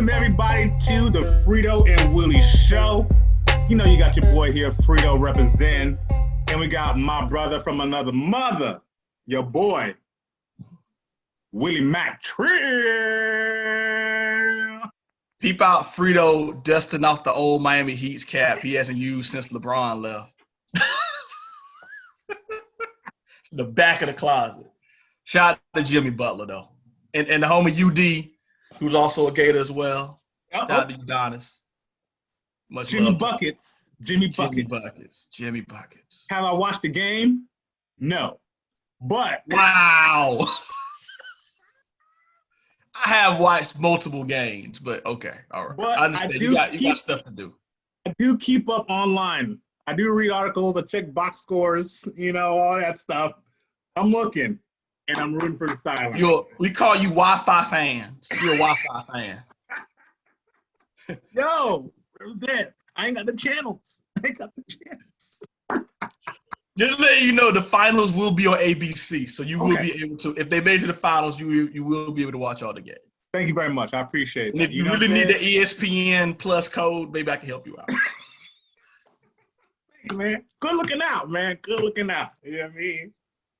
Welcome everybody to the Frito and Willie show. You know you got your boy here, Frito representing, and we got my brother from another mother, your boy, Willie Mac Trill. Peep out Frito dusting off the old Miami Heat's cap he hasn't used since LeBron left. The back of the closet. Shout out to Jimmy Butler, though. And the homie UD, who's also a Gator as well. Shout out to Udonis. Much Jimmy love. Buckets. Jimmy Buckets. Jimmy Buckets. Have I watched the game? No. But wow. I have watched multiple games, but okay. All right. But I understand. You got stuff to do. I do keep up online. I do read articles. I check box scores, all that stuff. I'm looking, and I'm rooting for the sideline. We call you Wi-Fi fans. You're a Wi-Fi fan. Yo, where's that? I ain't got the channels. Just letting you know, the finals will be on ABC, so you will be able to. If they made it to the finals, you will be able to watch all the games. Thank you very much. I appreciate it. And if you really need the ESPN Plus code, maybe I can help you out. Hey, man, good looking out, man. Good looking out. You know what I mean?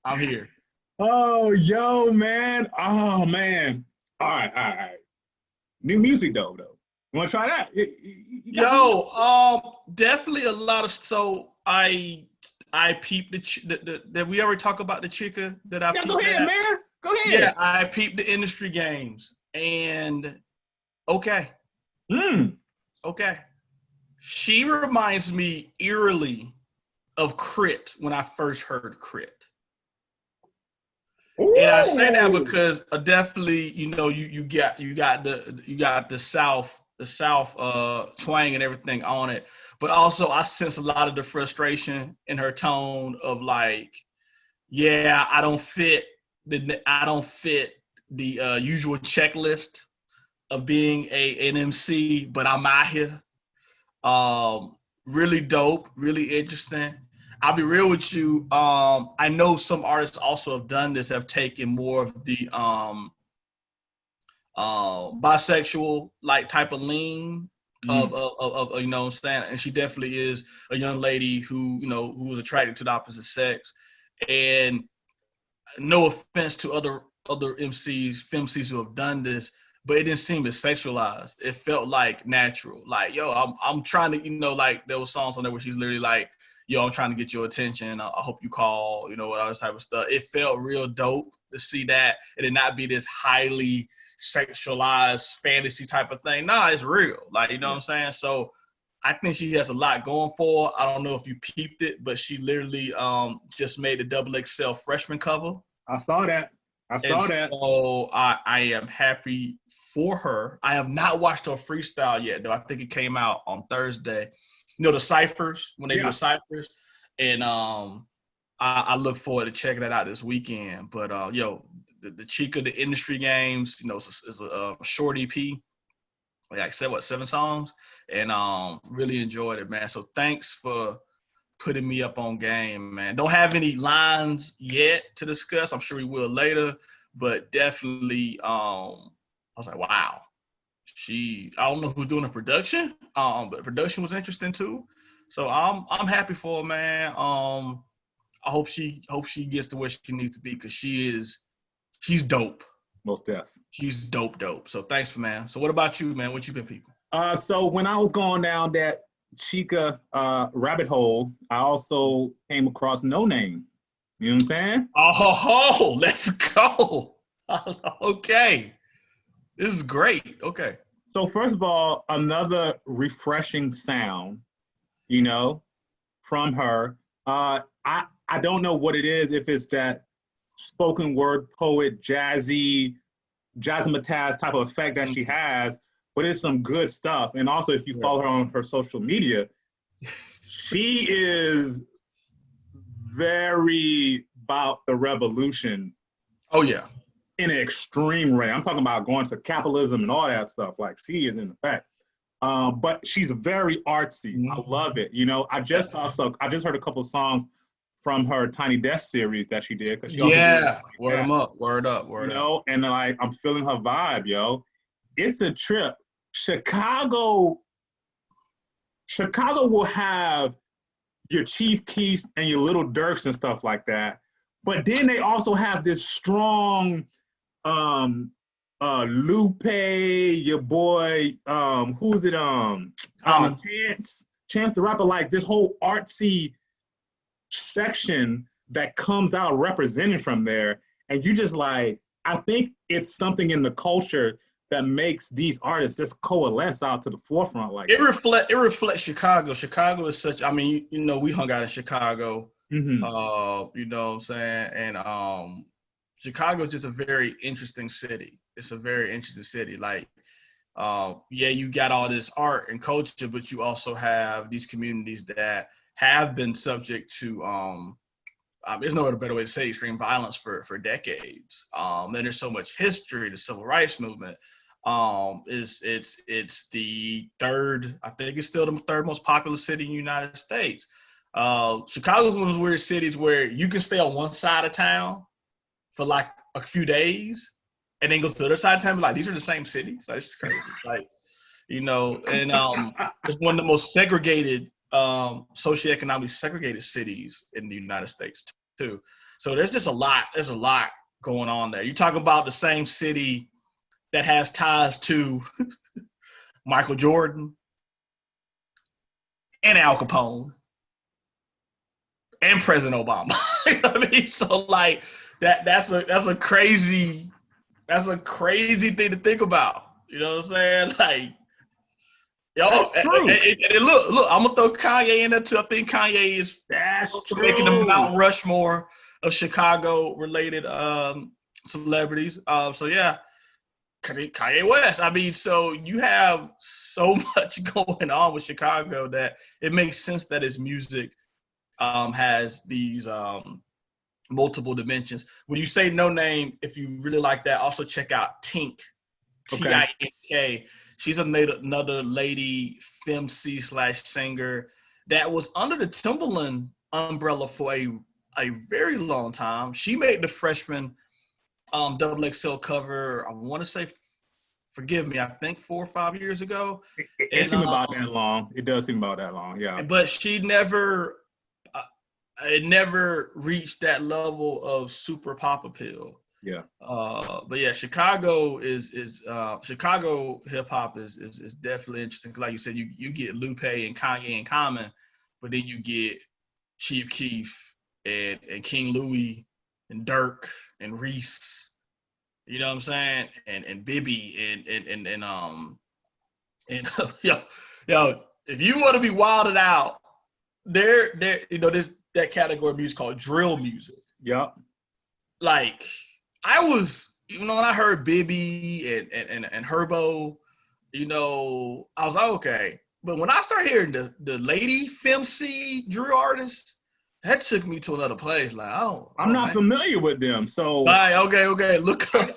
I'm here. Oh, yo, man. Oh, man. All right. New music, though. You want to try that? Definitely a lot of. So I peeped did we already talk about the chica that I peeped? Go ahead, man. Go ahead. Yeah, I peeped the industry games, and okay. Okay. She reminds me eerily of Crit when I first heard Crit. Ooh. And I say that because definitely, you got the South twang and everything on it, but also I sense a lot of the frustration in her tone of like, yeah, I don't fit the usual checklist of being an MC, but I'm out here. Really dope, really interesting. I'll be real with you. I know some artists also have done this, have taken more of the bisexual like type of lean of you know what I'm saying, and she definitely is a young lady who was attracted to the opposite sex. And no offense to other femcs who have done this, but it didn't seem as sexualized. It felt like natural. Like, yo, I'm trying to, like there was songs on there where she's literally like, yo, I'm trying to get your attention. I hope you call, all this type of stuff. It felt real dope to see that. It did not be this highly sexualized fantasy type of thing. Nah, it's real. Like, you know what I'm saying? So I think she has a lot going for her. I don't know if you peeped it, but she literally just made a XXL freshman cover. I saw that. So I am happy for her. I have not watched her freestyle yet, though. I think it came out on Thursday. The ciphers, when they do the ciphers. And I look forward to checking that out this weekend. But, the Chica, the industry games, it's a short EP. Like I said, 7 songs? And really enjoyed it, man. So thanks for putting me up on game, man. Don't have any lines yet to discuss. I'm sure we will later. But definitely, I was like, wow. I don't know who's doing the production, but the production was interesting too. So I'm happy for her, man. I hope she gets to where she needs to be, because she's dope. Most def. She's dope. So thanks, man. So what about you, man? What you been peeping? So when I was going down that Chica rabbit hole, I also came across No Name. You know what I'm saying? Oh, let's go. Okay. This is great. Okay. So first of all, another refreshing sound, from her. I don't know what it is, if it's that spoken word poet, jazzmatazz type of effect that she has, but it's some good stuff. And also, if you follow her on her social media, she is very about the revolution. Oh, yeah. In an extreme way. I'm talking about going to capitalism and all that stuff. Like, she is in effect. But she's very artsy. Mm-hmm. I love it. I just heard a couple of songs from her Tiny Desk series that she did. Word up. And like, I'm feeling her vibe, yo. It's a trip Chicago will have your Chief Keefs and your Little Dirks and stuff like that. But then they also have this strong Lupe, your boy, who's it? Chance the Rapper, like this whole artsy section that comes out representing from there. And you just like, I think it's something in the culture that makes these artists just coalesce out to the forefront. Like it reflects Chicago. Chicago is such, I mean, you know, we hung out in Chicago, mm-hmm. You know what I'm saying? And Chicago is just a very interesting city. It's a very interesting city. Like, yeah, you got all this art and culture, but you also have these communities that have been subject to, there's no better way to say extreme violence for decades. And there's so much history, the civil rights movement. It's the third, I think it's still the third most populous city in the United States. Chicago is one of those weird cities where you can stay on one side of town for like a few days and then go to the other side of town and be like, these are the same cities. Like, it's crazy. Like, you know, and it's one of the most segregated, socioeconomically segregated cities in the United States too. So there's a lot going on there. You talk about the same city that has ties to Michael Jordan and Al Capone and President Obama. You know what I mean? So like that's a crazy thing to think about. You know what I'm saying? Like, yo, and look, I'm gonna throw Kanye in there too. I think Kanye is making the Mount Rushmore of Chicago related celebrities. So yeah. Kanye West. I mean, so you have so much going on with Chicago that it makes sense that his music has these multiple dimensions. When you say No Name, if you really like that, also check out Tink, Tink. She's another lady femc/singer that was under the Timbaland umbrella for a very long time. She made the freshman XXL cover, I want to say, forgive me, I think 4 or 5 years ago. It seemed about that long. It does seem about that long, yeah. But she never, it never reached that level of super pop appeal. Yeah. But yeah, Chicago Chicago hip hop is definitely interesting. Like you said, you get Lupe and Kanye and Common, but then you get Chief Keef and King Louis and Dirk and Reese, you know what I'm saying, and Bibby and yo, if you want to be wilded out, there you know, there's that category of music called drill music. Yep. Like I was, you know, when I heard Bibby and Herbo, you know, I was like, okay. But when I started hearing the lady femc drill artists, that took me to another place. Like, I'm not familiar with them, so. Right, okay. Look up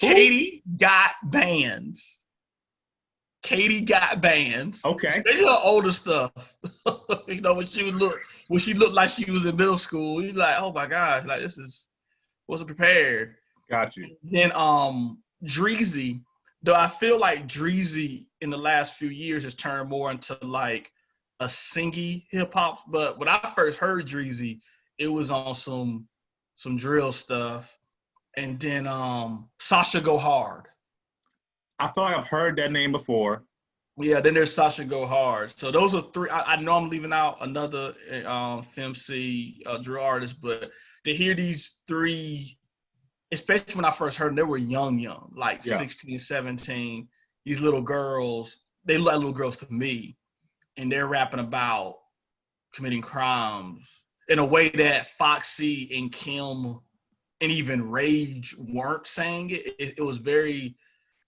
Katie Got Bands. Katie Got Bands. Okay. Especially her older stuff. You know, when she looked like she was in middle school, you're like, oh my gosh, like this wasn't prepared. Got you. Then Dreezy, though I feel like Dreezy in the last few years has turned more into like a singy hip hop, but when I first heard Dreezy, it was on some drill stuff. And then Sasha Go Hard. I feel like I've heard that name before. Yeah, then there's Sasha Go Hard. So those are three. I know I'm leaving out another femc drill artist, but to hear these three, especially when I first heard them, they were young, like 16, 17. These little girls, they look like little girls to me. And they're rapping about committing crimes in a way that Foxy and Kim and even Rage weren't saying it. It was very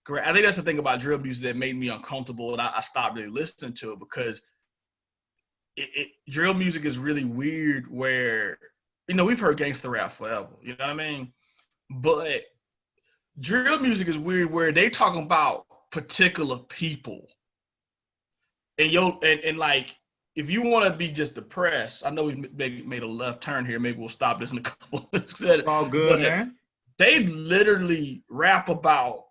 great. I think that's the thing about drill music that made me uncomfortable, and I stopped really listening to it because drill music is really weird where, you know, we've heard gangster rap forever, you know what I mean? But drill music is weird where they talking about particular people. And like, if you want to be just depressed, I know we made a left turn here. Maybe we'll stop this in a couple of minutes. All good, man. They literally rap about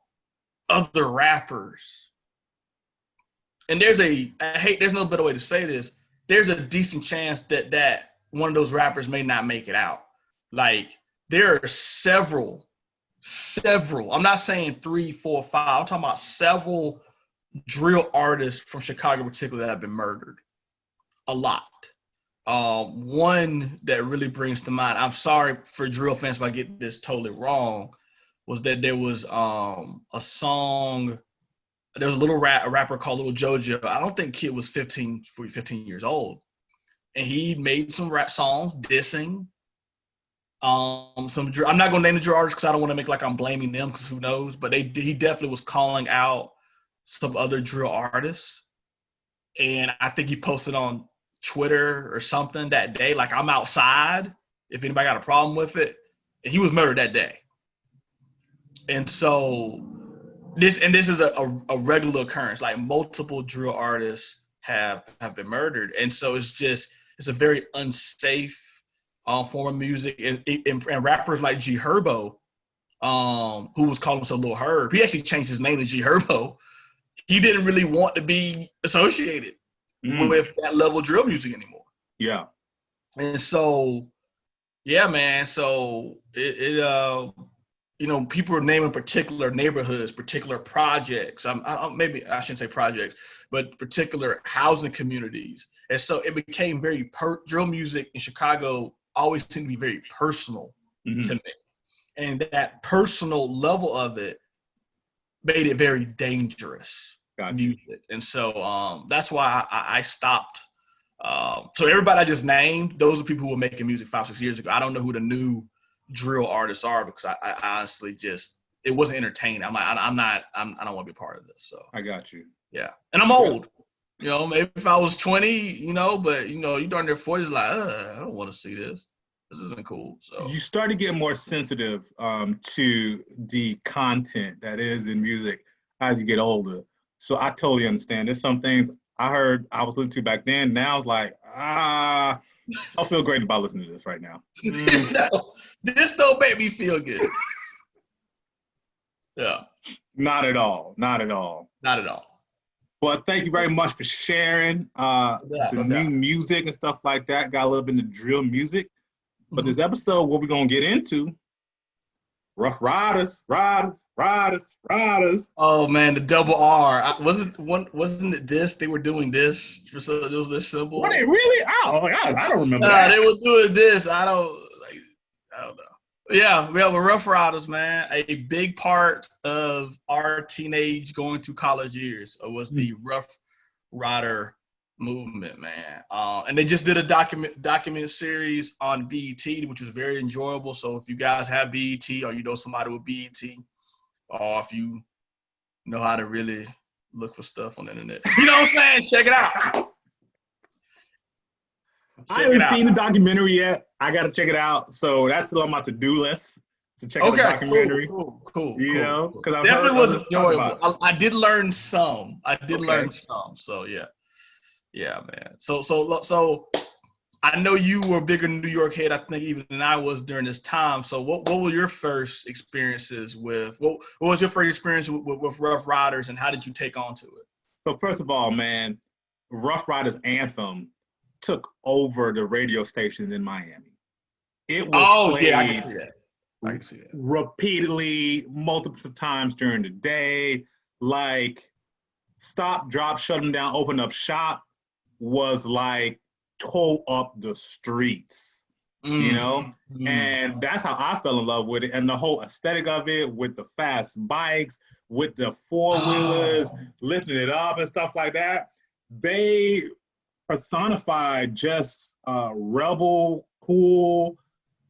other rappers. And there's no better way to say this. There's a decent chance that one of those rappers may not make it out. Like, there are several, I'm not saying 3, 4, 5, I'm talking about several drill artists from Chicago in particular that have been murdered. A lot. One that really brings to mind, I'm sorry for drill fans if I get this totally wrong, was that there was a song, there was a rapper called Little JoJo. I don't think kid was 15 years old. And he made some rap songs dissing I'm not gonna name the drill artists because I don't want to make like I'm blaming them, because who knows, but he definitely was calling out some other drill artists. And I think he posted on Twitter or something that day, like, I'm outside if anybody got a problem with it. And he was murdered that day. And so this is a regular occurrence. Like, multiple drill artists have been murdered. And so it's a very unsafe form of music. And rappers like G Herbo, who was calling himself Lil Herb, he actually changed his name to G Herbo. He didn't really want to be associated with that level of drill music anymore. Yeah. And so, yeah, man. So people are naming particular neighborhoods, particular projects. Maybe I shouldn't say projects, but particular housing communities. And so it became very drill music in Chicago always seemed to be very personal to me. And that personal level of it made it very dangerous music. And so that's why I stopped. So everybody I just named, those are people who were making music 5-6 years ago. I don't know who the new drill artists are, because I honestly it wasn't entertaining. I'm like, I don't want to be a part of this. So I got you. Yeah. And I'm old. Maybe if I was 20, but you darn near 40s, like, I don't want to see this. This isn't cool. So you start to get more sensitive to the content that is in music as you get older. So I totally understand. There's some things I was listening to back then. Now it's like, I don't feel great about listening to this right now. No, this don't make me feel good. Yeah. Not at all. Not at all. But thank you very much for sharing the new music and stuff like that. Got a little bit into drill music. But this episode, what we're going to get into, Ruff Ryders. Oh, man, the double R. Wasn't it this? They were doing this. It was this symbol. Were they really? I don't remember that. They were doing this. I don't know. Yeah, we have a Ruff Ryders, man. A big part of our teenage going through college years was the Ruff Ryder movement, man. And they just did a document series on BET, which was very enjoyable. So if you guys have BET, or you know somebody with BET, or if you know how to really look for stuff on the internet, you know what I'm saying? Check it out. I haven't seen the documentary yet. I got to check it out. So that's still on my to-do list to check out the documentary. Cool. Because I definitely was enjoyable. I did learn some. So yeah, man. So I know you were a bigger New York head, I think, even than I was during this time. So what were your first experiences with? What was your first experience with Ruff Ryders, and how did you take on to it? So first of all, man, Ruff Ryders anthem took over the radio stations in Miami. It was played I can see that. Repeatedly, multiple times during the day. Like, stop, drop, shut them down, open up shop was like tow up the streets, and that's how I fell in love with it. And the whole aesthetic of it, with the fast bikes, with the four-wheelers, lifting it up and stuff like that. They personified just rebel, cool,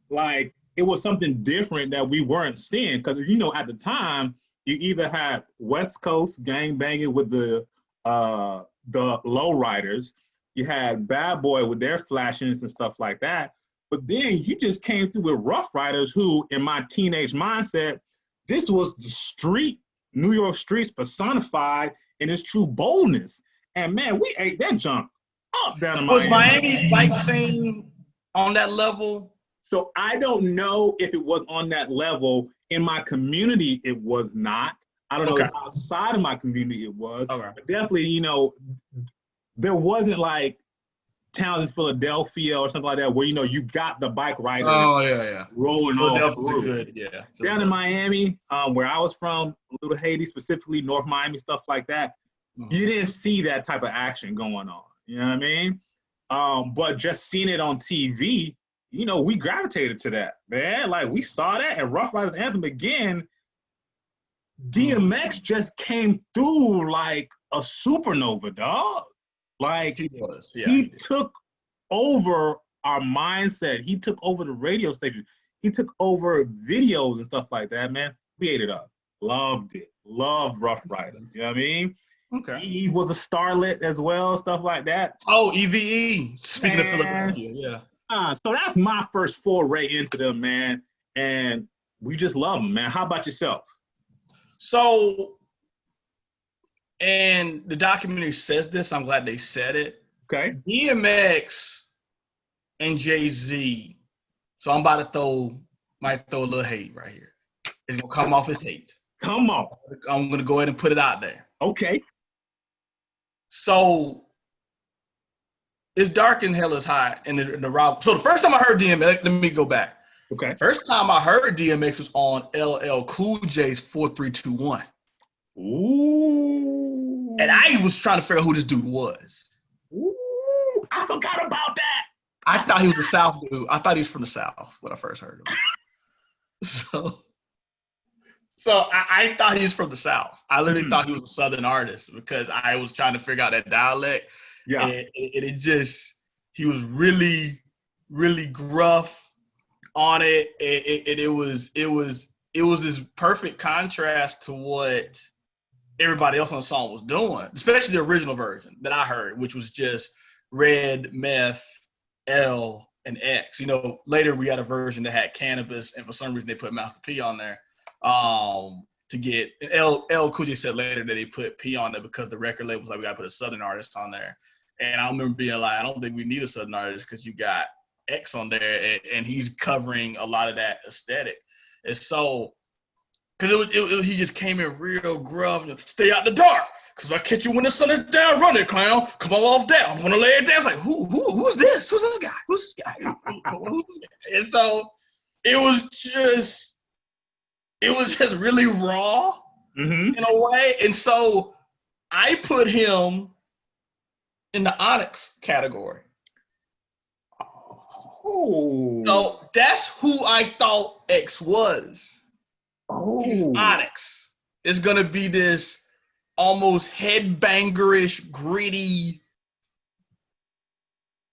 like it was something different that we weren't seeing. Because at the time, you either had West Coast gang banging with the lowriders, you had Bad Boy with their flashings and stuff like that. But then you just came through with Ruff Ryders, who, in my teenage mindset, this was the street, New York streets personified in its true boldness. And man, we ate that junk up down in Miami. Was Miami's bike scene on that level? So I don't know if it was on that level. In my community, it was not. I don't know Okay. if outside of my community it was, Okay. but definitely, there wasn't like towns in Philadelphia or something like that where you got the bike riders Oh yeah. rolling all Philadelphia's a through. good, yeah. Down in Miami, where I was from, Little Haiti specifically, North Miami, stuff like that, you didn't see that type of action going on. You know what I mean? But just seeing it on TV, we gravitated to that, man. Like we saw that, and Ruff Ryders Anthem again. DMX just came through like a supernova, dog. Like He was, yeah. he took over our mindset. He took over the radio station. He took over videos and stuff like that, man. We ate it up. Loved it. Loved Ruff Ryders. You know what I mean? Okay. Eve was a starlet as well, stuff like that. Oh, EVE. Speaking of Philadelphia, yeah. So that's my first foray into them, man. And we just love them, man. How about yourself? So, and the documentary says this. I'm glad they said it. Okay. DMX and Jay-Z. So I'm about to might throw a little hate right here. It's gonna come off as hate. Come on. I'm gonna go ahead and put it out there. Okay. So it's dark and hell is high in the route. So the first time I heard DMX, let me go back. Okay. First time I heard DMX was on LL Cool J's 4321. Ooh. And I was trying to figure out who this dude was. Ooh. I forgot about that. I thought he was a South dude. I thought he was from the South when I first heard him. So I thought he was from the South. I literally thought he was a Southern artist because I was trying to figure out that dialect. Yeah. And he was really, really gruff on it. And it was this perfect contrast to what everybody else on the song was doing, especially the original version that I heard, which was just Red, Meth, L, and X. Later we had a version that had cannabis, and for some reason they put Mouth P on there. To get L Cool J said later that they put P on there because the record label was like, we gotta put a Southern artist on there. And I remember being like, I don't think we need a Southern artist because you got X on there, and he's covering a lot of that aesthetic. And so, because he just came in real gruff, stay out the dark, because if I catch you when the sun is down, run it, clown. Come on off that. I'm gonna lay it down. It's like, who's this? Who's this guy? Who's this guy? Who's this guy? And so it was just really raw in a way. And so I put him in the Onyx category. Oh. So that's who I thought X was. He's Onyx. It's going to be this almost headbangerish, gritty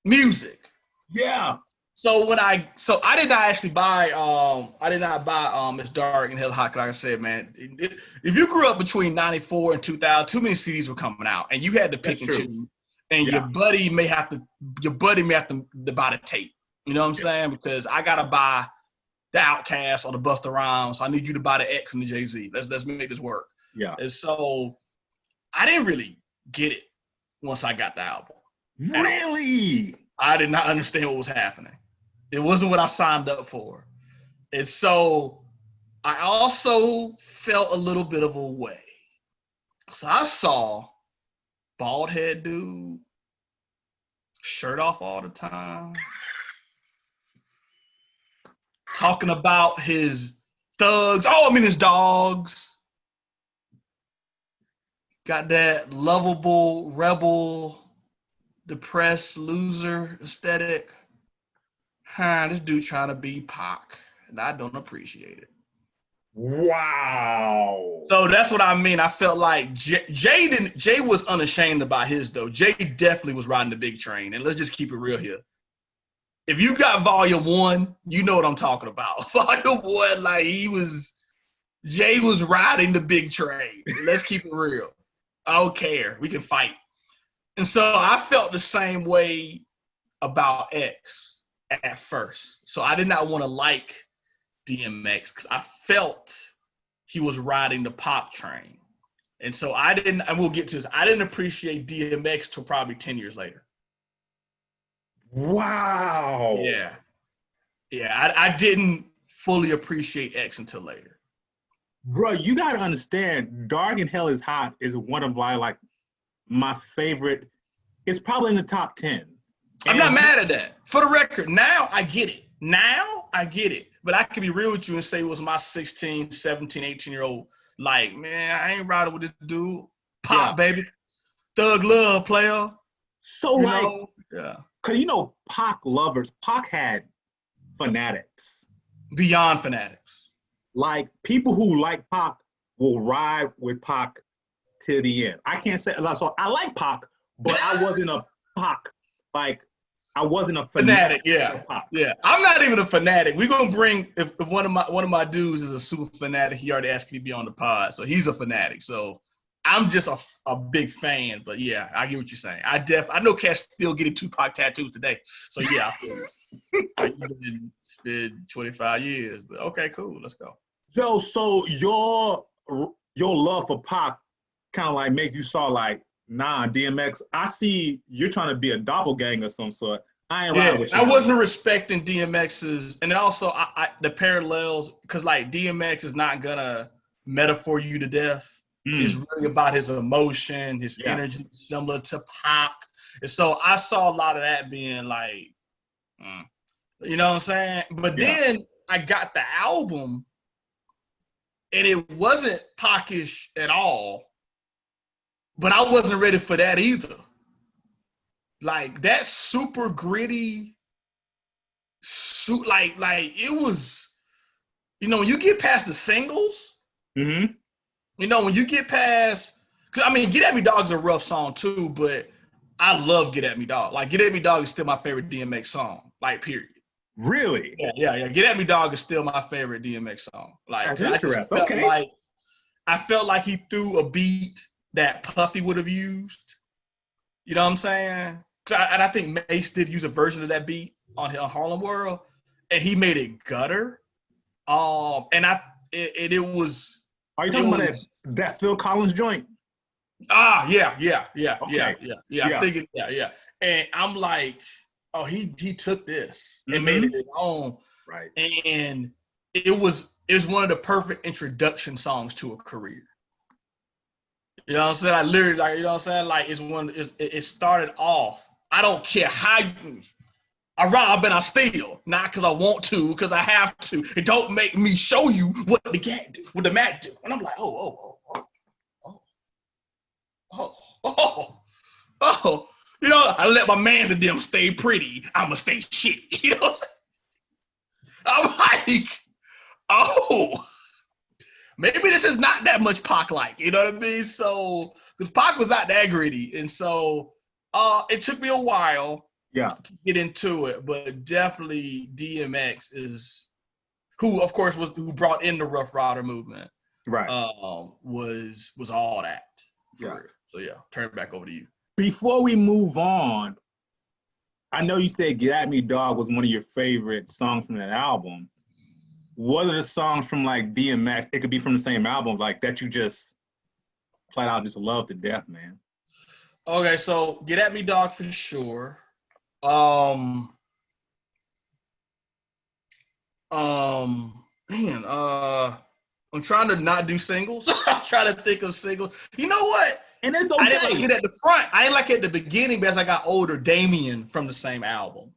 music. Yeah. So I did not actually buy It's Dark and Hell Hot, like I said, man. If you grew up between 94 and 2000, too many CDs were coming out, and you had to pick and choose. And your buddy may have to buy the tape. You know what I'm saying? Because I gotta buy the Outkast or the Busta Rhymes. So I need you to buy the X and the Jay-Z. Let's make this work. Yeah. And so I didn't really get it once I got the album. Really? I did not understand what was happening. It wasn't what I signed up for. And so I also felt a little bit of a way. So I saw bald head dude, shirt off all the time, talking about his thugs. His dogs. Got that lovable, rebel, depressed loser aesthetic. This dude trying to be Pac, and I don't appreciate it. Wow. So that's what I mean. I felt like Jay was unashamed about his, though. Jay definitely was riding the big train, and let's just keep it real here. If you got Volume 1, you know what I'm talking about. Volume 1, Jay was riding the big train. Let's keep it real. I don't care. We can fight. And so I felt the same way about X at first. So I did not want to like DMX because I felt he was riding the pop train. And so and we'll get to this, I didn't appreciate DMX till probably 10 years later. Wow. Yeah. I didn't fully appreciate X until later. Bro, you gotta understand, Dark and Hell is Hot is one of my favorite. It's probably in the top 10. I'm not mad at that. For the record, now I get it. Now I get it. But I can be real with you and say it was my 16, 17, 18-year-old. Like, man, I ain't riding with this dude. Pop, baby. Thug love, player. So, yeah. Because, Pac lovers, Pac had fanatics. Beyond fanatics. Like, people who like Pac will ride with Pac till the end. I can't say, so I like Pac, but I wasn't a Pac. Like, I wasn't a fanatic. Yeah. I'm not even a fanatic. We're gonna bring if one of my dudes is a super fanatic. He already asked me to be on the pod, so he's a fanatic. So I'm just a big fan. But yeah, I get what you're saying. I know Cash still getting Tupac tattoos today. So yeah, I feel it. Like, you been 25 years, but okay, cool. Let's go. Yo, so your love for Pac kind of like make you saw like, nah, DMX, I see you're trying to be a doppelganger of some sort. I ain't riding with you. I wasn't respecting DMX's, and also the parallels, because like DMX is not gonna metaphor you to death. It's really about his emotion, his energy, similar to Pac. And so I saw a lot of that being like, you know what I'm saying? But then I got the album, and it wasn't Pac-ish at all. But I wasn't ready for that either. Like that super gritty, like it was, when you get past the singles, when you get past, cause I mean, Get At Me Dog is a rough song too, but I love Get At Me Dog. Like Get At Me Dog is still my favorite DMX song, like period. Really? Yeah. Get At Me Dog is still my favorite DMX song. Like, I felt like he threw a beat that Puffy would have used. You know what I'm saying? And I think Mace did use a version of that beat on Harlem World, and he made it gutter. And it was. Are you talking about that Phil Collins joint? Yeah. Okay. I'm thinking, yeah. And I'm like, oh, he took this and made it his own. Right. And it was one of the perfect introduction songs to a career. You know what I'm saying? I literally, like, you know what I'm saying? Like, it started off. I don't care how I rob and I steal, not because I want to, because I have to. It don't make me show you what the cat do, what the Mac do. And I'm like, oh. I let my mans and them stay pretty. I'ma stay shitty. You know what I'm saying? I'm like, oh. Maybe this is not that much Pac-like, you know what I mean? So, because Pac was not that gritty. And so, it took me a while to get into it, but definitely DMX is, who brought in the Ruff Ryder movement. Right. Was all that. So yeah, turn it back over to you. Before we move on, I know you said Get At Me Dog was one of your favorite songs from that album. What are the songs from like DMX? It could be from the same album, like that you just flat out just love to death, man. Okay, so Get At Me Dog for sure. I'm trying to not do singles. I'm trying to think of singles. You know what? And it's okay. I didn't like it at the front. I didn't like it at the beginning, but as I got older, Damien from the same album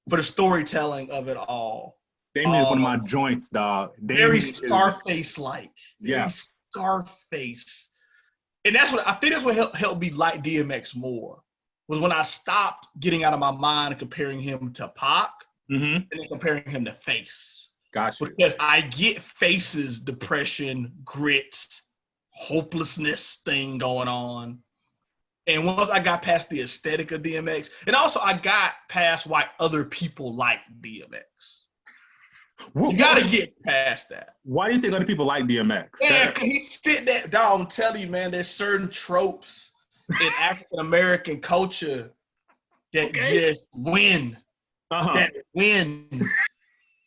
for the storytelling of it all. Damien is one of my joints, dog. Very Scarface-like. Yeah. Scarface. And that's what helped me like DMX more, was when I stopped getting out of my mind and comparing him to Pac and then comparing him to Face. Gotcha. Because I get Face's depression, grit, hopelessness thing going on. And once I got past the aesthetic of DMX, and also I got past why other people like DMX. You gotta get past that. Why do you think other people like DMX? Yeah, he fit that. Dog, I'm telling you, man, there's certain tropes in African American culture that just win. That win.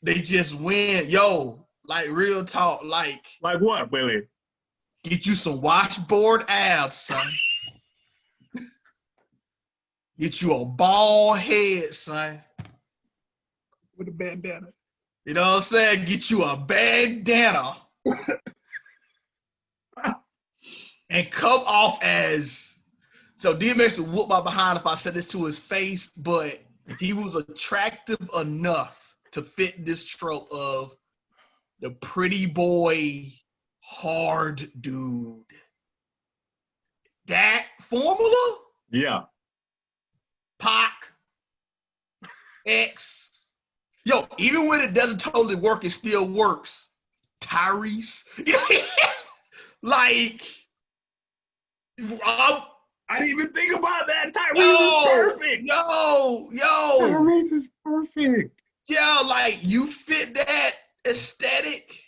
They just win. Yo, like real talk, like what, Willie? Get you some washboard abs, son. Get you a bald head, son. With a bandana. You know what I'm saying? Get you a bandana. and come off as so DMX would whoop my behind if I said this to his face, but he was attractive enough to fit this trope of the pretty boy, hard dude. That formula? Yeah. Pac, X. Yo, even when it doesn't totally work, it still works. Tyrese. Like, I didn't even think about that. Tyrese is perfect. Yo. Tyrese is perfect. Yeah, like you fit that aesthetic,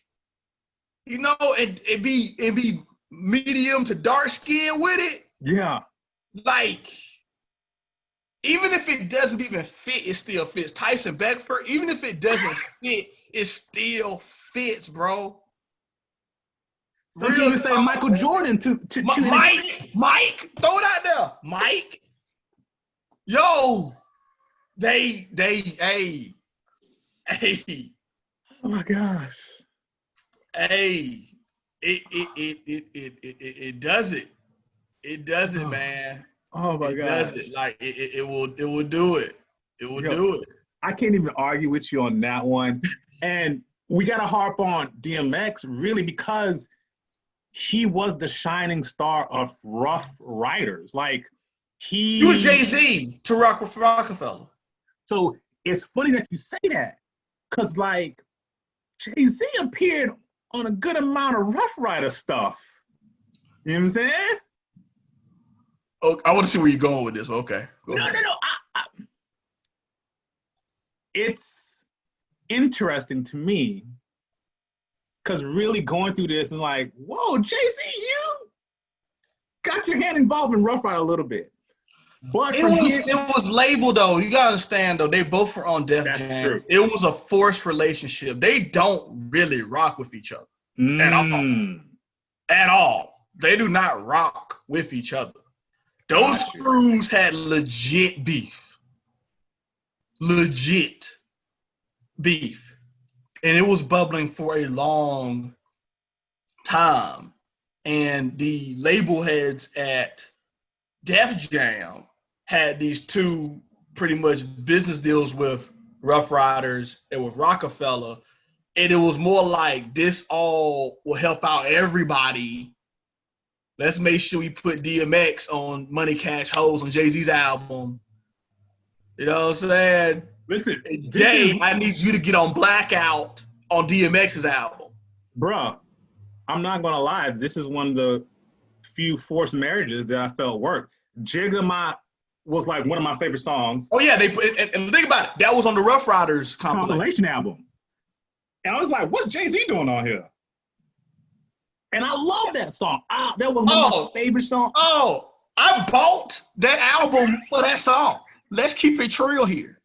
you know, and be medium to dark skin with it. Yeah. Like, even if it doesn't even fit, it still fits. Tyson Beckford, even if it doesn't fit, it still fits, bro. Some people say Michael Jordan to Mike, throw it out there. Mike. Yo, hey. Oh my gosh. Hey, it does it. It does it, man. Oh my god. It does it. Like it will do it. It will do it. I can't even argue with you on that one. And we gotta harp on DMX really because he was the shining star of Ruff Ryders. Like he was Jay-Z to Rockefeller. So it's funny that you say that. Cause like Jay-Z appeared on a good amount of Ruff Ryder stuff. You know what I'm saying? Oh, I want to see where you're going with this. Okay. No. It's interesting to me because really going through this and like, whoa, Jay-Z, you got your hand involved in Ruff Ryder a little bit. But it was labeled though. You gotta understand though, they both were on Def Jam. That's true. It was a forced relationship. They don't really rock with each other at all. They do not rock with each other. Those crews had legit beef. Legit beef. And it was bubbling for a long time. And the label heads at Def Jam had these two pretty much business deals with Ruff Ryders and with Rockefeller. And it was more like this all will help out everybody. Let's make sure we put DMX on Money Cash Hoes on Jay-Z's album. You know what I'm saying? Listen, Jay, I need you to get on Blackout on DMX's album. Bruh, I'm not gonna lie. This is one of the few forced marriages that I felt worked. Jigga was like one of my favorite songs. Oh yeah, and think about it. That was on the Ruff Ryders compilation album. And I was like, what's Jay-Z doing on here? And I love that song. That was one of my favorite songs. Oh, I bought that album for that song. Let's keep it real here.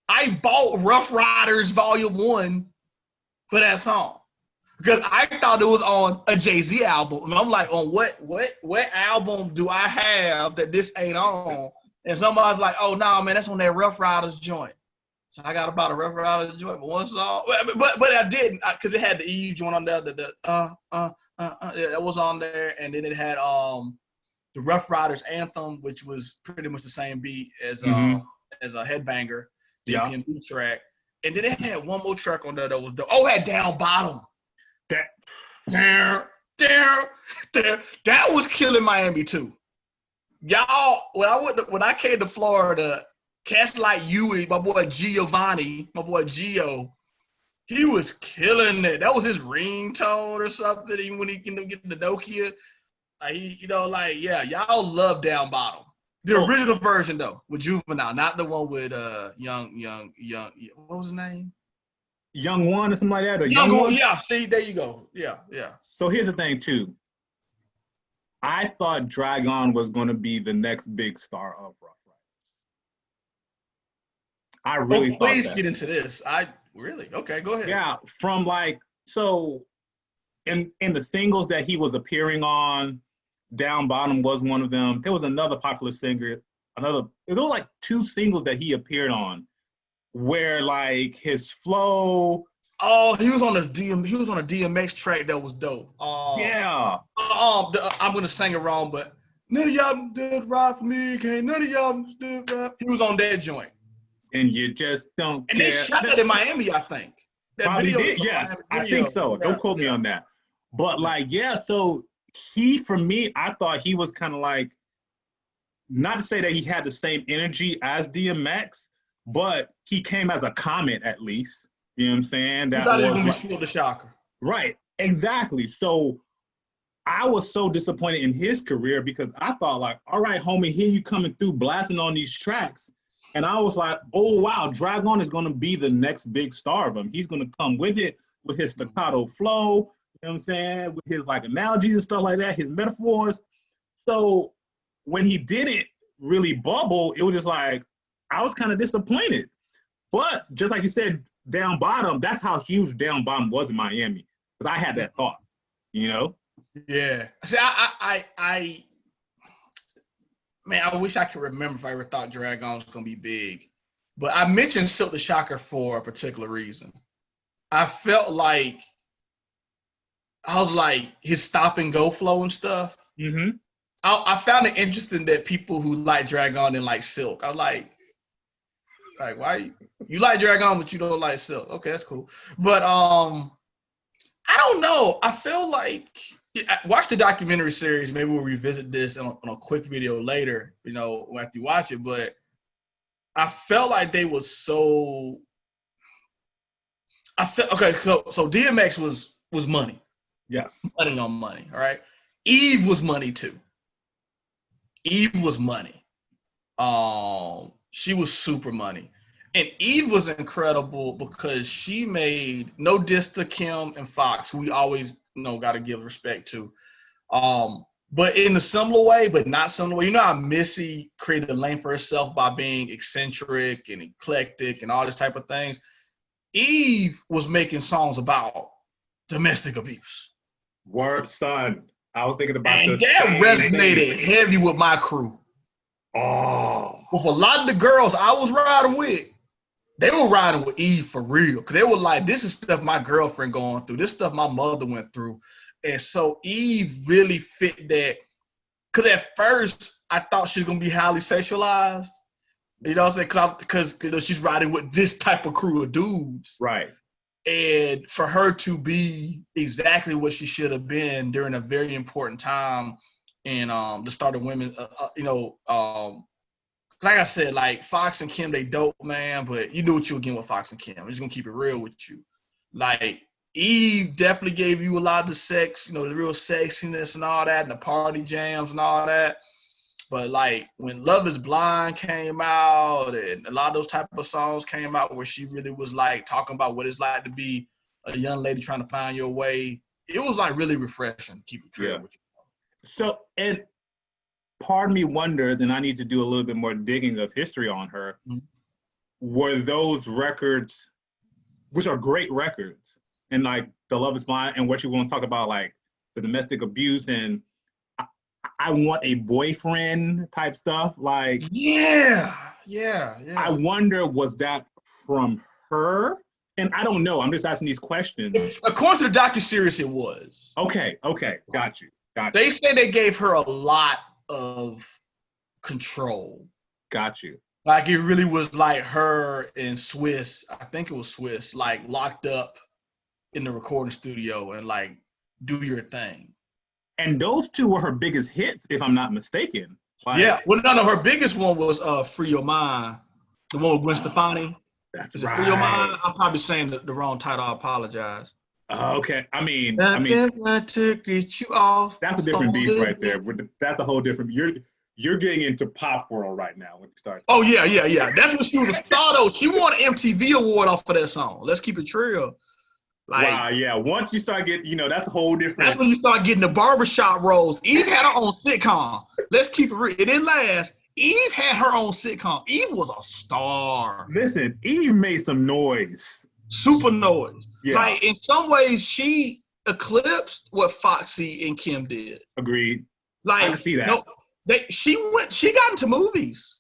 I bought Ruff Ryders Volume 1 for that song. Because I thought it was on a Jay-Z album. And I'm like, on what album do I have that this ain't on? And somebody's like, oh, no, man, that's on that Ruff Ryders joint. So I got about a Ruff Ryders joint for one song. But I didn't, because it had the Eve joint on there. That was on there. And then it had the Ruff Ryders anthem, which was pretty much the same beat as a Headbanger, the EPMD track. And then it had one more track on there that was dope. Oh, it had Down Bottom. That was killing Miami too. Y'all, when I came to Florida, cats like Huey, my boy Giovanni, my boy Gio, he was killing it. That was his ringtone or something. Even when he ended up getting the Nokia, y'all love Down Bottom. The original version though, with Juvenile, not the one with young. What was his name? Young One or something like that? Or Young One, yeah. See, there you go. Yeah. So here's the thing, too. I thought Dragon was going to be the next big star of Ruff Ryders. I really thought please that. Get into this. Okay, go ahead. Yeah, from in the singles that he was appearing on, Down Bottom was one of them. There was another popular singer, there were like two singles that he appeared on, where like his flow. Oh, he was on a DMX track that was dope. Yeah. I'm gonna sing it wrong, but none of y'all did right for me. Can't none of y'all did right. He was on that joint. And you just don't And care. they shot that in Miami, I think. That Probably video did. was Yes, Miami I video. think so. Don't quote me on that. But like, yeah. So for me, I thought he was kind of like, not to say that he had the same energy as DMX, but he came as a comment at least. You know what I'm saying? You That thought he was was gonna be like, Shield the Shocker. right. Exactly. So I was so disappointed in his career because I thought like, all right, homie, here you coming through blasting on these tracks. And I was like, oh, wow, Dragon is going to be the next big star of him. He's going to come with it, with his staccato flow, you know what I'm saying, with his like analogies and stuff like that, his metaphors. So when he didn't really bubble, it was just like, I was kind of disappointed. But just like you said, Down Bottom, that's how huge Down Bottom was in Miami. Because I had that thought, you know? Yeah. See, man, I wish I could remember if I ever thought Dragon was gonna be big. But I mentioned Silk the Shocker for a particular reason. I felt like his stop and go flow and stuff. Mm-hmm. I found it interesting that people who like Dragon and like Silk. I like why you like Dragon but you don't like Silk? Okay, that's cool. But I don't know. I feel like watch the documentary series. Maybe we'll revisit this on a quick video later, you know, after you watch it. But I felt like they was so. Okay. So DMX was money. Yes. Money on money. All right. Eve was money too. Eve was money. She was super money. And Eve was incredible because she made no diss to Kim and Fox, who we always got to give respect to. But in a similar way, but not similar way. You know how Missy created a lane for herself by being eccentric and eclectic and all this type of things. Eve was making songs about domestic abuse. Word, son. I was thinking about and that resonated heavy with my crew. Oh. With a lot of the girls I was riding with, they were riding with Eve for real. Because they were like, this is stuff my girlfriend going through. This stuff my mother went through. And so Eve really fit that. Because at first, I thought she was going to be highly sexualized. You know what I'm saying? Because she's riding with this type of crew of dudes. Right. And for her to be exactly what she should have been during a very important time in the start of women, like I said, like Fox and Kim, they dope, man, but you knew what you were getting with Fox and Kim. I'm just gonna keep it real with you. Like Eve definitely gave you a lot of the sex, the real sexiness and all that, and the party jams and all that. But like when Love Is Blind came out and a lot of those type of songs came out where she really was like talking about what it's like to be a young lady trying to find your way, it was like really refreshing to keep it real with you. So, and part of me wonders, and I need to do a little bit more digging of history on her, were those records, which are great records, and like The Love Is Blind and what you want to talk about, like the domestic abuse and I want a boyfriend type stuff, like yeah. I wonder, was that from her? And I don't know. I'm just asking these questions. According to the docuseries, it was. Okay, got you. They say they gave her a lot of control. Got you. Like it really was like her and Swiss, I think it was Swiss, like locked up in the recording studio and like do your thing. And those two were her biggest hits, if I'm not mistaken. Like, yeah. Well, no, her biggest one was Free Your Mind, the one with Gwen Stefani. That's right. Free Your Mind? I'm probably saying the wrong title. I apologize. Okay. I mean, to get you off. That's a different beast right there. That's a whole different. You're getting into pop world right now when you start. Oh yeah. That's what she was a star though. She won an MTV award off of that song. Let's keep it real. Like, wow, yeah. Once you start getting, that's a whole different. That's when you start getting the barbershop roles. Eve had her own sitcom. Let's keep it real. It didn't last. Eve had her own sitcom. Eve was a star. Listen, Eve made some noise. Super noise. Yeah. Like in some ways, she eclipsed what Foxy and Kim did. Agreed. Like, I can see that. She got into movies.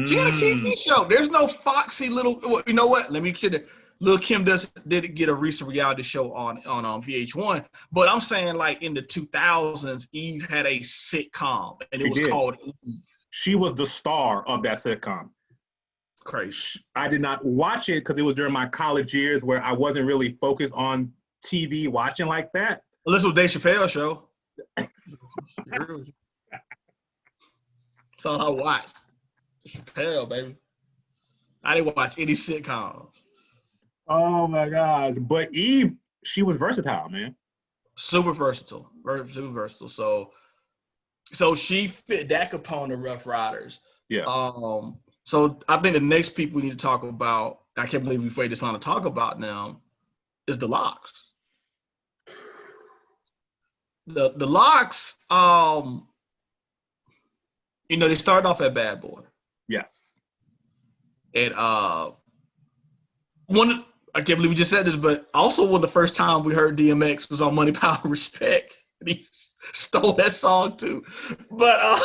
She had a TV show. There's no Foxy little. You know what? Let me kid you. Lil Kim did get a recent reality show on VH1, but I'm saying like in the 2000s, Eve had a sitcom, and it was called Eve. She was the star of that sitcom. Crazy. I did not watch it because it was during my college years where I wasn't really focused on TV watching like that. Well, this was Dave Chappelle's show. That's all I watched. Chappelle, baby. I didn't watch any sitcoms. Oh my God. But Eve, she was versatile, man. Super versatile. Super versatile. So she fit that component of Ruff Ryders. Yeah. So I think the next people we need to talk about, I can't believe we've waited this long to talk about now, is the Locks. The Locks, they started off at Bad Boy. Yes. And I can't believe we just said this, but also one of the first time we heard DMX was on Money, Power, Respect. And he stole that song too. But I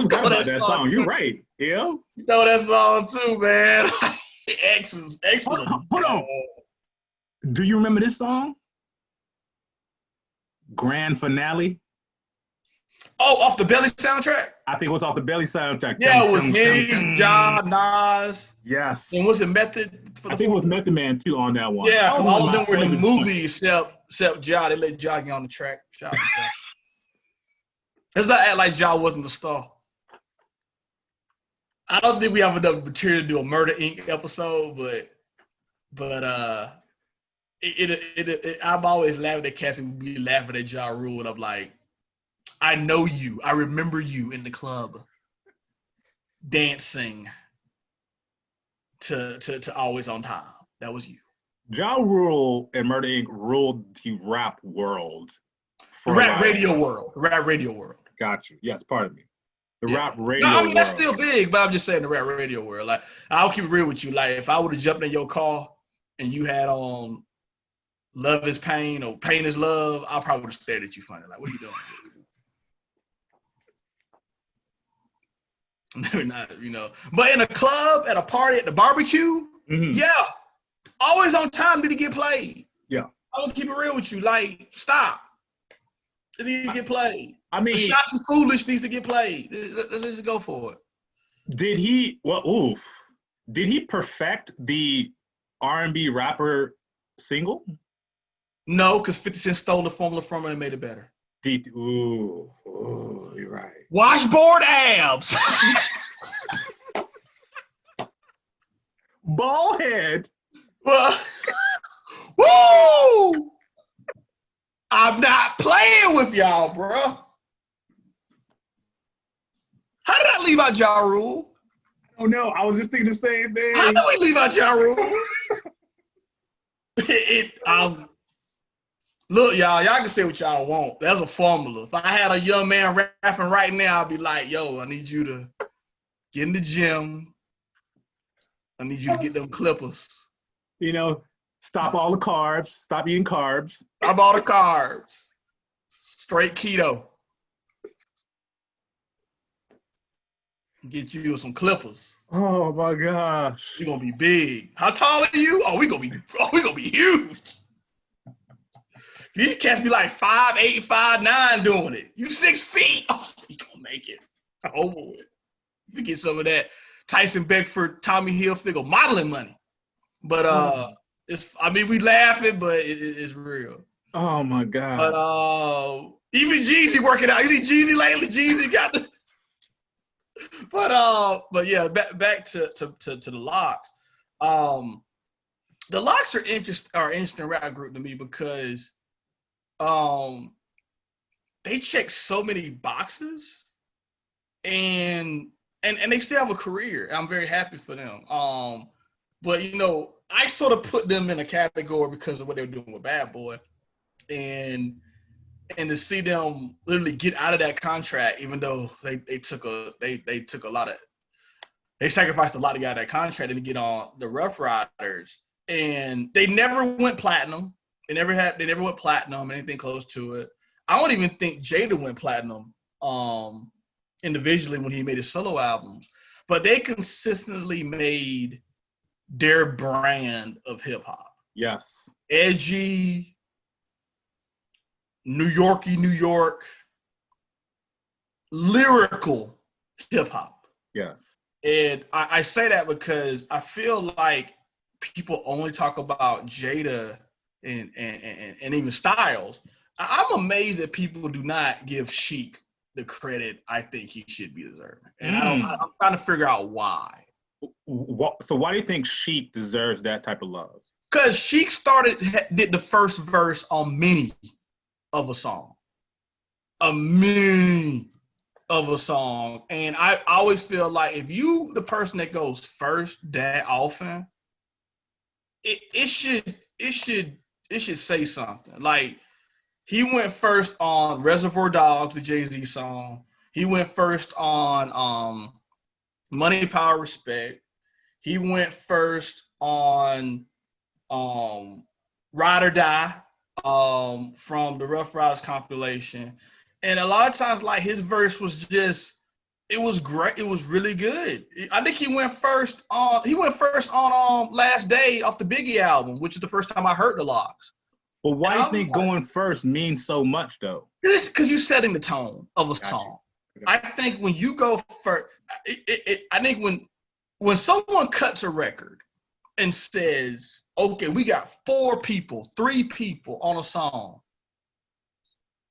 forgot about that song. You're right. Yeah. He stole that song too, man. Excellent. Hold on. Do you remember this song? Grand Finale. Oh, off the Belly soundtrack? I think it was off the Belly soundtrack. Yeah, it was him, John, Nas. Yes. And was it Method? I think it was Method Man too on that one. Yeah, because all of them were in the movie except Ja. They let Ja get on the track. Shout out to Ja. Let's not act like Ja wasn't the star. I don't think we have enough material to do a Murder Inc. episode, but I'm always laughing at cats and be laughing at Ja Rule, and I'm like, I know you. I remember you in the club dancing to Always on Time. That was you. Ja Rule and Murder Inc. ruled the rap world. The rap radio world. The rap radio world. Got you. yes, pardon me. The rap radio. No, I mean, that's world. still big, but I'm just saying the rap radio world. Like, I'll keep it real with you. Like, if I would have jumped in your car and you had on Love is Pain or Pain is Love, I probably would have stared at you funny. Like, what are you doing? Maybe not, But in a club, at a party, at the barbecue, yeah, Always on Time did he get played. Yeah. I'm going to keep it real with you. Like, stop. It needs to get played. I mean, Shots and Foolish needs to get played. Let's just go for it. Did he perfect the R&B rapper single? No, because 50 Cent stole the formula from it and made it better. Ooh, you're right. Washboard abs. Bald head. Woo! I'm not playing with y'all, bro. How did I leave out Ja Rule? Oh no, I was just thinking the same thing. How did we leave out Ja Rule? Look, y'all can say what y'all want. That's a formula. If I had a young man rapping right now, I'd be like, yo, I need you to get in the gym. I need you to get them clippers. Stop all the carbs. Stop eating carbs. Stop all the carbs. Straight keto. Get you some clippers. Oh my gosh. You're gonna be big. How tall are you? We gonna be huge. These cats be like 5'8", 5'9" doing it. You 6 feet. Oh, you gonna make it. It's over with. You get some of that Tyson Beckford, Tommy Hilfiger modeling money. But we laughing, but it's real. Oh my God. But even Jeezy working out. You see Jeezy lately? Jeezy got the. But yeah, back to the Locks. The Locks are interesting rap group to me because they check so many boxes and they still have a career. I'm very happy for them. But I sort of put them in a category because of what they were doing with Bad Boy, and to see them literally get out of that contract, even though they sacrificed a lot to get out of that contract and to get on the Ruff Ryders, and they never went platinum. They never went platinum, anything close to it. I don't even think Jada went platinum individually when he made his solo albums, but they consistently made their brand of hip hop. Yes. edgy, New York, lyrical hip hop. Yeah. And I say that because I feel like people only talk about Jada and even Styles. I'm amazed that people do not give Sheik the credit I think he should be deserving. And I'm trying to figure out why. So why do you think Sheik deserves that type of love? Because Sheik did the first verse on Many of a song. A Many of a song. And I always feel like if you the person that goes first that often, it should say something. Like he went first on Reservoir Dogs, the Jay-Z song. He went first on Money, Power, Respect. He went first on Ride or Die from the Ruff Ryders compilation. And a lot of times, like his verse was just, it was great. It was really good. I think he went first on Last Day off the Biggie album, which is the first time I heard the Locks. Well, why do you think going first means so much, though? Because you're setting the tone of a song. I think when you go first, I think when someone cuts a record and says, okay, we got 3 people on a song,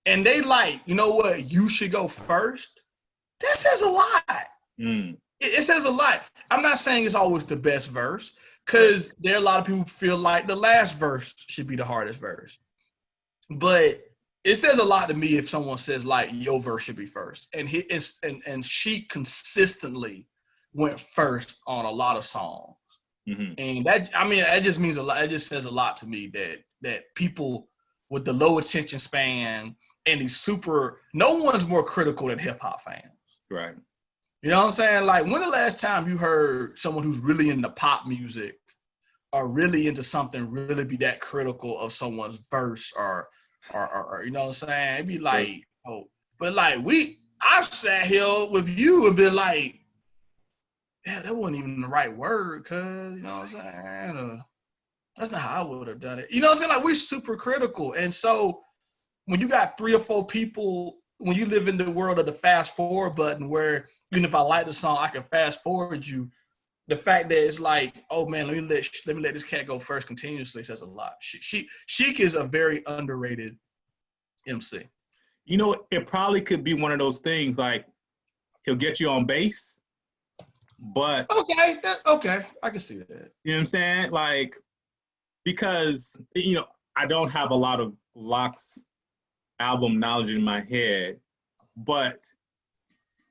and they like, you know what, you should go first, that says a lot. It says a lot. I'm not saying it's always the best verse, because there are a lot of people who feel like the last verse should be the hardest verse. But it says a lot to me if someone says like your verse should be first. And she consistently went first on a lot of songs. And that just means a lot. It just says a lot to me that people with the low attention span and no one's more critical than hip hop fans. Right. You know what I'm saying? Like, when the last time you heard someone who's really into pop music or really into something really be that critical of someone's verse or you know what I'm saying? It'd be like, but like I've sat here with you and been like, yeah, that wasn't even the right word, cuz, you know what I'm saying? That's not how I would have done it. You know what I'm saying? Like, we're super critical. And so when you got 3 or 4 people, when you live in the world of the fast forward button, where even if I like the song, I can fast forward you. The fact that it's like, oh man, let me let this cat go first continuously says a lot. Sheik is a very underrated MC. You know, it probably could be one of those things like he'll get you on base, but okay, I can see that. You know what I'm saying? Like, because I don't have a lot of Locks album knowledge in my head, but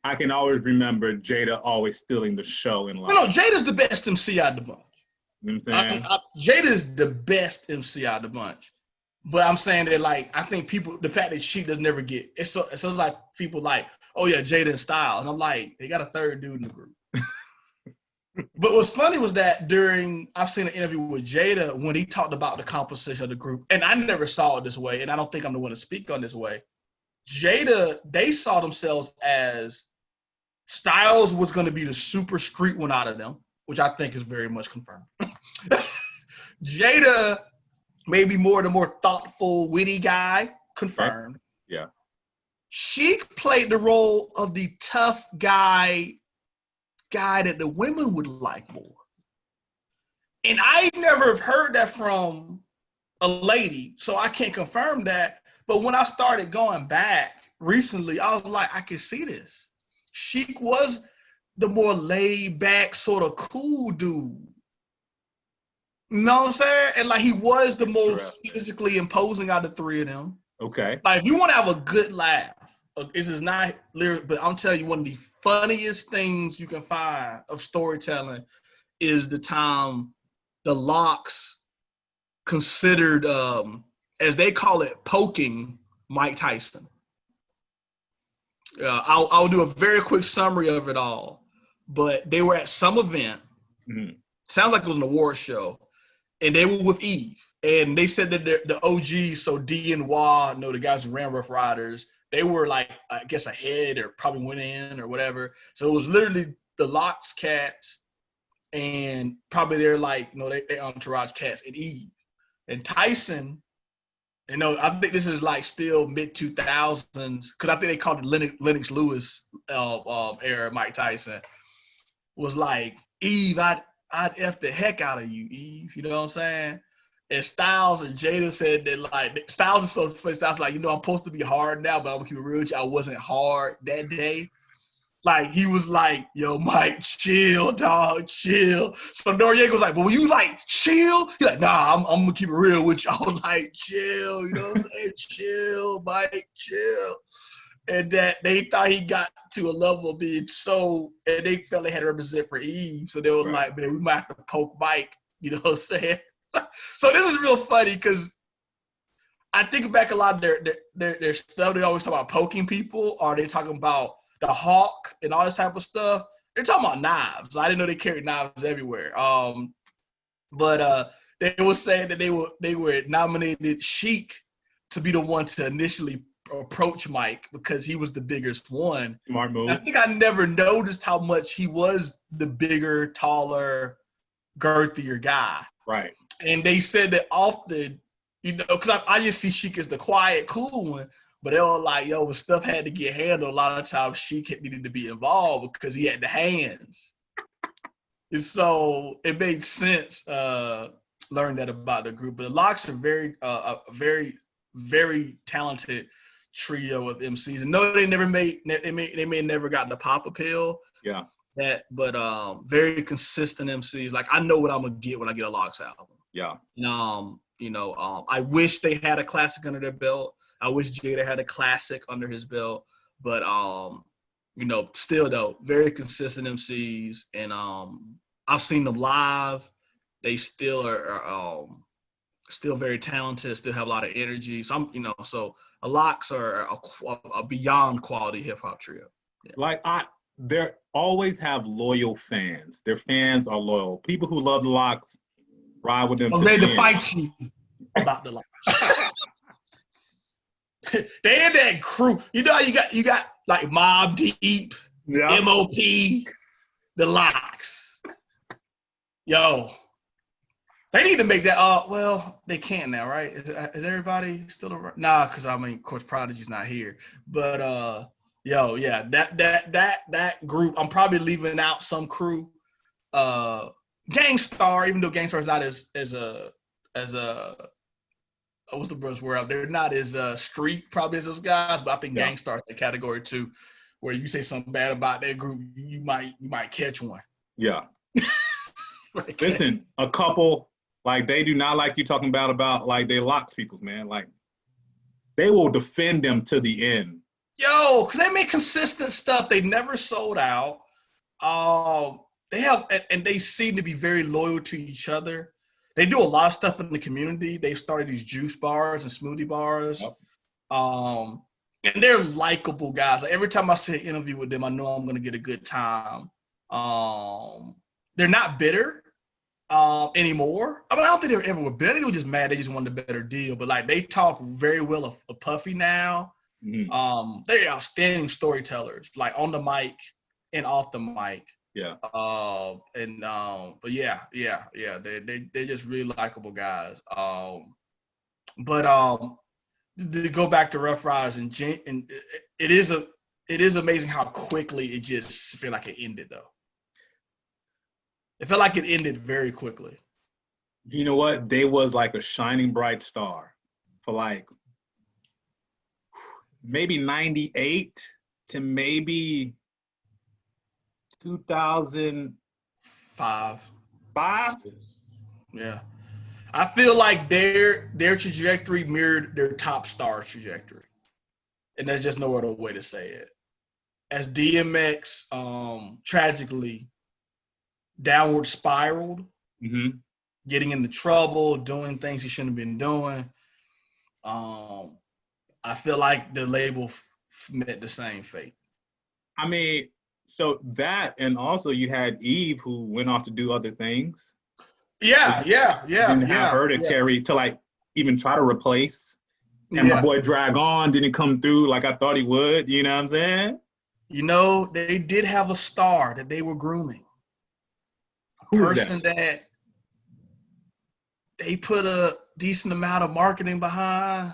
I can always remember Jada always stealing the show in Locks. No, Jada's the best MC out of the bunch. You know what I'm saying? Jada's the best MC out of the bunch. But I'm saying that, like, I think people, the fact that she does never get, it's like people like, oh yeah, Jada and Styles. And I'm like, they got a third dude in the group. But what's funny was that I've seen an interview with Jada when he talked about the composition of the group, and I never saw it this way, and I don't think I'm the one to speak on this way. Jada, they saw themselves as Styles was going to be the super street one out of them, which I think is very much confirmed. Jada may be the more thoughtful, witty guy, confirmed. Yeah. Sheik played the role of the tough guy that the women would like more. And I never have heard that from a lady, so I can't confirm that. But when I started going back recently, I was like, I can see this. Sheik was the more laid back, sort of cool dude. You know what I'm saying? And like, he was the most physically imposing out of the 3 of them. Okay. Like, if you want to have a good laugh, this is not lyric, but I'm telling you, one of the funniest things you can find of storytelling is the time the Locks considered, as they call it, poking Mike Tyson. I'll do a very quick summary of it all. But they were at some event. Sounds like it was an award show. And they were with Eve. And they said that the OGs, so D and Wah, the guys who ran Ruff Ryders, they were like, I guess, ahead or probably went in or whatever. So it was literally the Locks cats and probably they're like, they entourage cats and Eve. And Tyson, I think this is like still mid 2000s because I think they called it Lennox Lewis era. Mike Tyson was like, Eve, I'd F the heck out of you, Eve. You know what I'm saying? And Styles and Jada said that, like, Styles is so funny. Styles like, I'm supposed to be hard now, but I'm gonna keep it real with you. I wasn't hard that day. Like, he was like, yo, Mike, chill, dog, chill. So Noriega was like, but when you like chill, he's like, nah, I'm gonna keep it real with you. I was like, chill, you know what I'm saying? Chill, Mike, chill. And that they thought he got to a level of being so, and they felt they had to represent for Eve. So they were like, man, we might have to poke Mike, you know what I'm saying? So this is real funny because I think back a lot of their stuff. They always talk about poking people, or they talking about the Hawk and all this type of stuff. They're talking about knives. I didn't know they carried knives everywhere. But they were saying that they were nominated Sheik to be the one to initially approach Mike because he was the biggest one. Smart move. I think I never noticed how much he was the bigger, taller, girthier guy. Right. And they said that often, because I just see Sheik as the quiet, cool one, but they were like, yo, when stuff had to get handled, a lot of times Sheik needed to be involved because he had the hands. And so it made sense learn that about the group. But the Locks are very, very talented trio of MCs. And no, they may never got the pop appeal. Yeah. But very consistent MCs. Like, I know what I'm gonna get when I get a Locks album. Yeah. I wish they had a classic under their belt. I wish Jada had a classic under his belt. But still though, very consistent MCs. And I've seen them live. They still are still very talented, still have a lot of energy. So so the Locks are a beyond quality hip hop trio. Yeah. Like they always have loyal fans. Their fans are loyal. People who love the Locks ride with them. I'm ready to fight you about the Locks. They had that crew. You got like Mobb Deep, yeah. MOP, the Locks. Yo, they need to make that. Well, they can't now, right? Is everybody still around? Nah, because of course, Prodigy's not here. But that group. I'm probably leaving out some crew. Gangstar, even though Gangstar is not as what's the brothers were out? They're not as street probably as those guys, but I think Gangstar is the category too, where you say something bad about that group, you might catch one. Yeah. Listen, a couple, like, they do not like you talking about like they Locks peoples, man. Like, they will defend them to the end. Yo, because they make consistent stuff. They never sold out. They have, and they seem to be very loyal to each other. They do a lot of stuff in the community. They started these juice bars and smoothie bars. Yep. And they're likable guys. Like, every time I see an interview with them, I know I'm going to get a good time. They're not bitter anymore. I don't think they were ever were bitter. They were just mad. They just wanted a better deal. But like, they talk very well of Puffy now. Mm-hmm. They're outstanding storytellers, like on the mic and off the mic. Yeah. But yeah. They're just really likable guys. But to go back to Ruff Ryders and it is amazing how quickly it just feel like it ended though. It felt like it ended very quickly. You know what? They was like a shining bright star for like maybe 98 to maybe 2005. Yeah. I feel like their trajectory mirrored their top star trajectory. And there's just no other way to say it. As DMX tragically downward spiraled, getting into trouble, doing things he shouldn't have been doing, I feel like the label met the same fate. I mean, so that, and also you had Eve who went off to do other things. Yeah. Didn't have her to carry, to like even try to replace. And my boy Drag On didn't come through like I thought he would, you know what I'm saying? You know, they did have a star that they were grooming. A person that they put decent amount of marketing behind,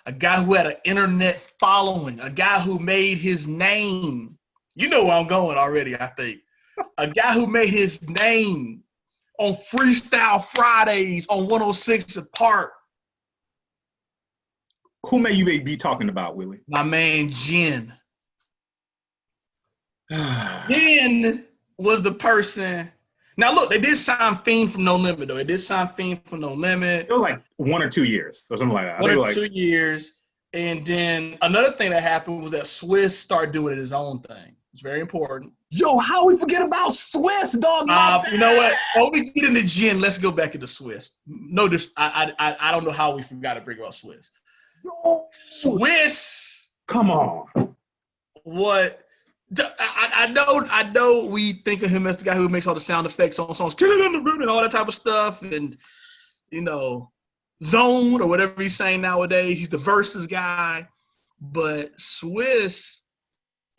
a guy who had an internet following, a guy who made his name. You know where I'm going already, I think. A guy who made his name on Freestyle Fridays on 106 Park. Who may you be talking about, Willie? My man, Jen. Jen was the person. Now, look, they did sign Fiend from No Limit, though. They did sign Fiend from No Limit. It was like 1 or 2 years or something like that. 1 or 2 years. And then another thing that happened was that Swiss started doing his own thing. It's very important. Yo, how we forget about Swiss, dog? You know what? Before we get into Jen, let's go back into Swiss. No, I don't know how we forgot to bring about Swiss. Yo, Swiss. Come on. What? I know we think of him as the guy who makes all the sound effects on songs, "Kill It in the Room" and all that type of stuff, and Zone or whatever he's saying nowadays. He's the verses guy, but Swiss,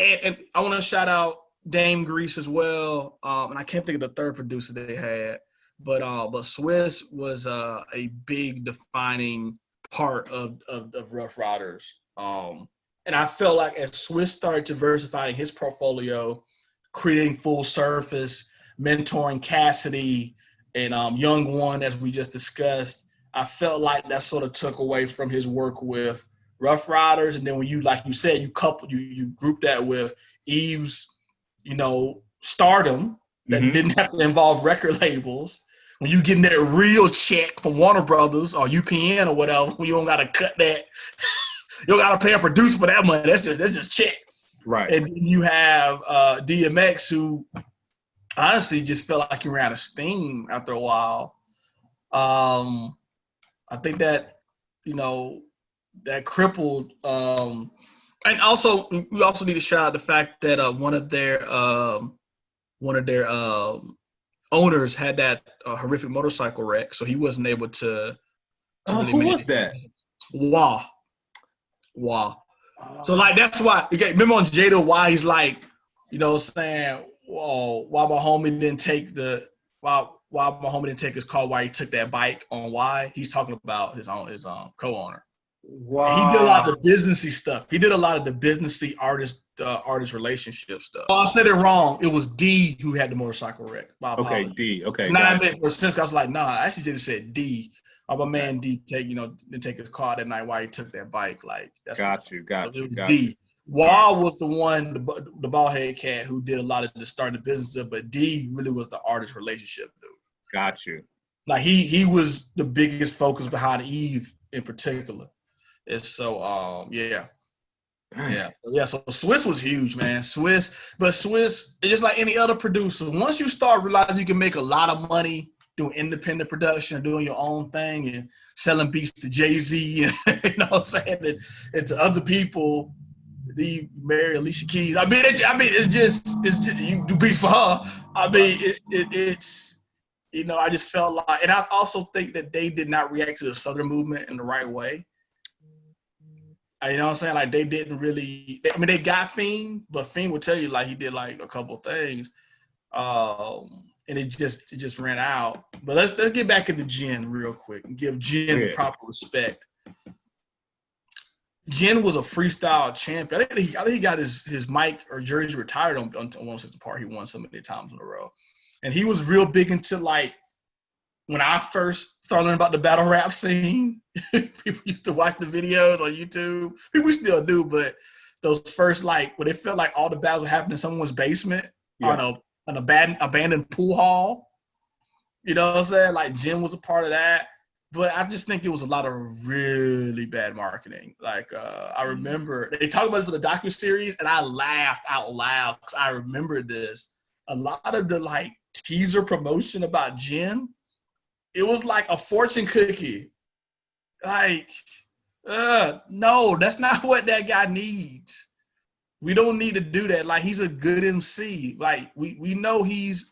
and I want to shout out Dame Grease as well. And I can't think of the third producer they had, but Swiss was a big defining part of Ruff Ryders. And I felt like as Swiss started diversifying his portfolio, creating Full Surface, mentoring Cassidy and Young One, as we just discussed, I felt like that sort of took away from his work with Ruff Ryders. And then when you, like you said, you group that with Eve's, stardom that didn't have to involve record labels. When you getting that real check from Warner Brothers or UPN or whatever, when you don't got to cut that. You don't got to pay a producer for that money. That's just check. Right. And then you have DMX, who honestly just felt like he ran out of steam after a while. I think that, that crippled. And also, we also need to shout out the fact that one of their owners had that horrific motorcycle wreck, so he wasn't able to really who was that? Wow. So that's why. Okay, remember on Jada why he's like, saying, "Whoa, why my homie didn't take his car? Why he took that bike on why?" He's talking about his co-owner. Wow. And he did a lot of the businessy stuff. He did a lot of the businessy artist relationship stuff. Oh, I said it wrong. It was D who had the motorcycle wreck. Okay, D. Okay. Now it makes more sense. I was like, nah, I actually just said D. My man D didn't take his car that night while he took that bike. Like that's got you. D. Wall was the one, the bald head cat who did a lot of the starting the business stuff, but D really was the artist relationship dude. Got you. Like he was the biggest focus behind Eve in particular. And so yeah. So Swiss was huge, man. Swiss, it's just like any other producer. Once you start realizing you can make a lot of money doing independent production, doing your own thing, and selling beats to Jay-Z, and, you know what I'm saying, and to other people, you marry Alicia Keys. It's just you do beats for her. It's I just felt like, and I also think that they did not react to the Southern movement in the right way. You know what I'm saying? Like they didn't really. They got Fiend, but Fiend would tell you like he did like a couple of things. And it just ran out. But let's get back into Jen real quick and give Jen proper respect. Jen was a freestyle champion. I think he got his mic or jersey retired on 106 Park. He won so many times in a row. And he was real big into, like, when I first started learning about the battle rap scene, people used to watch the videos on YouTube. People still do, but those first, like, when it felt like all the battles were happening in someone's basement on an abandoned pool hall. You know what I'm saying? Like, Jen was a part of that. But I just think it was a lot of really bad marketing. Like, I remember they talked about this in the docuseries, and I laughed out loud because I remember this. A lot of the, like, teaser promotion about Jen, it was like a fortune cookie. Like, no, that's not what that guy needs. We don't need to do that. Like, he's a good MC. Like, we know he's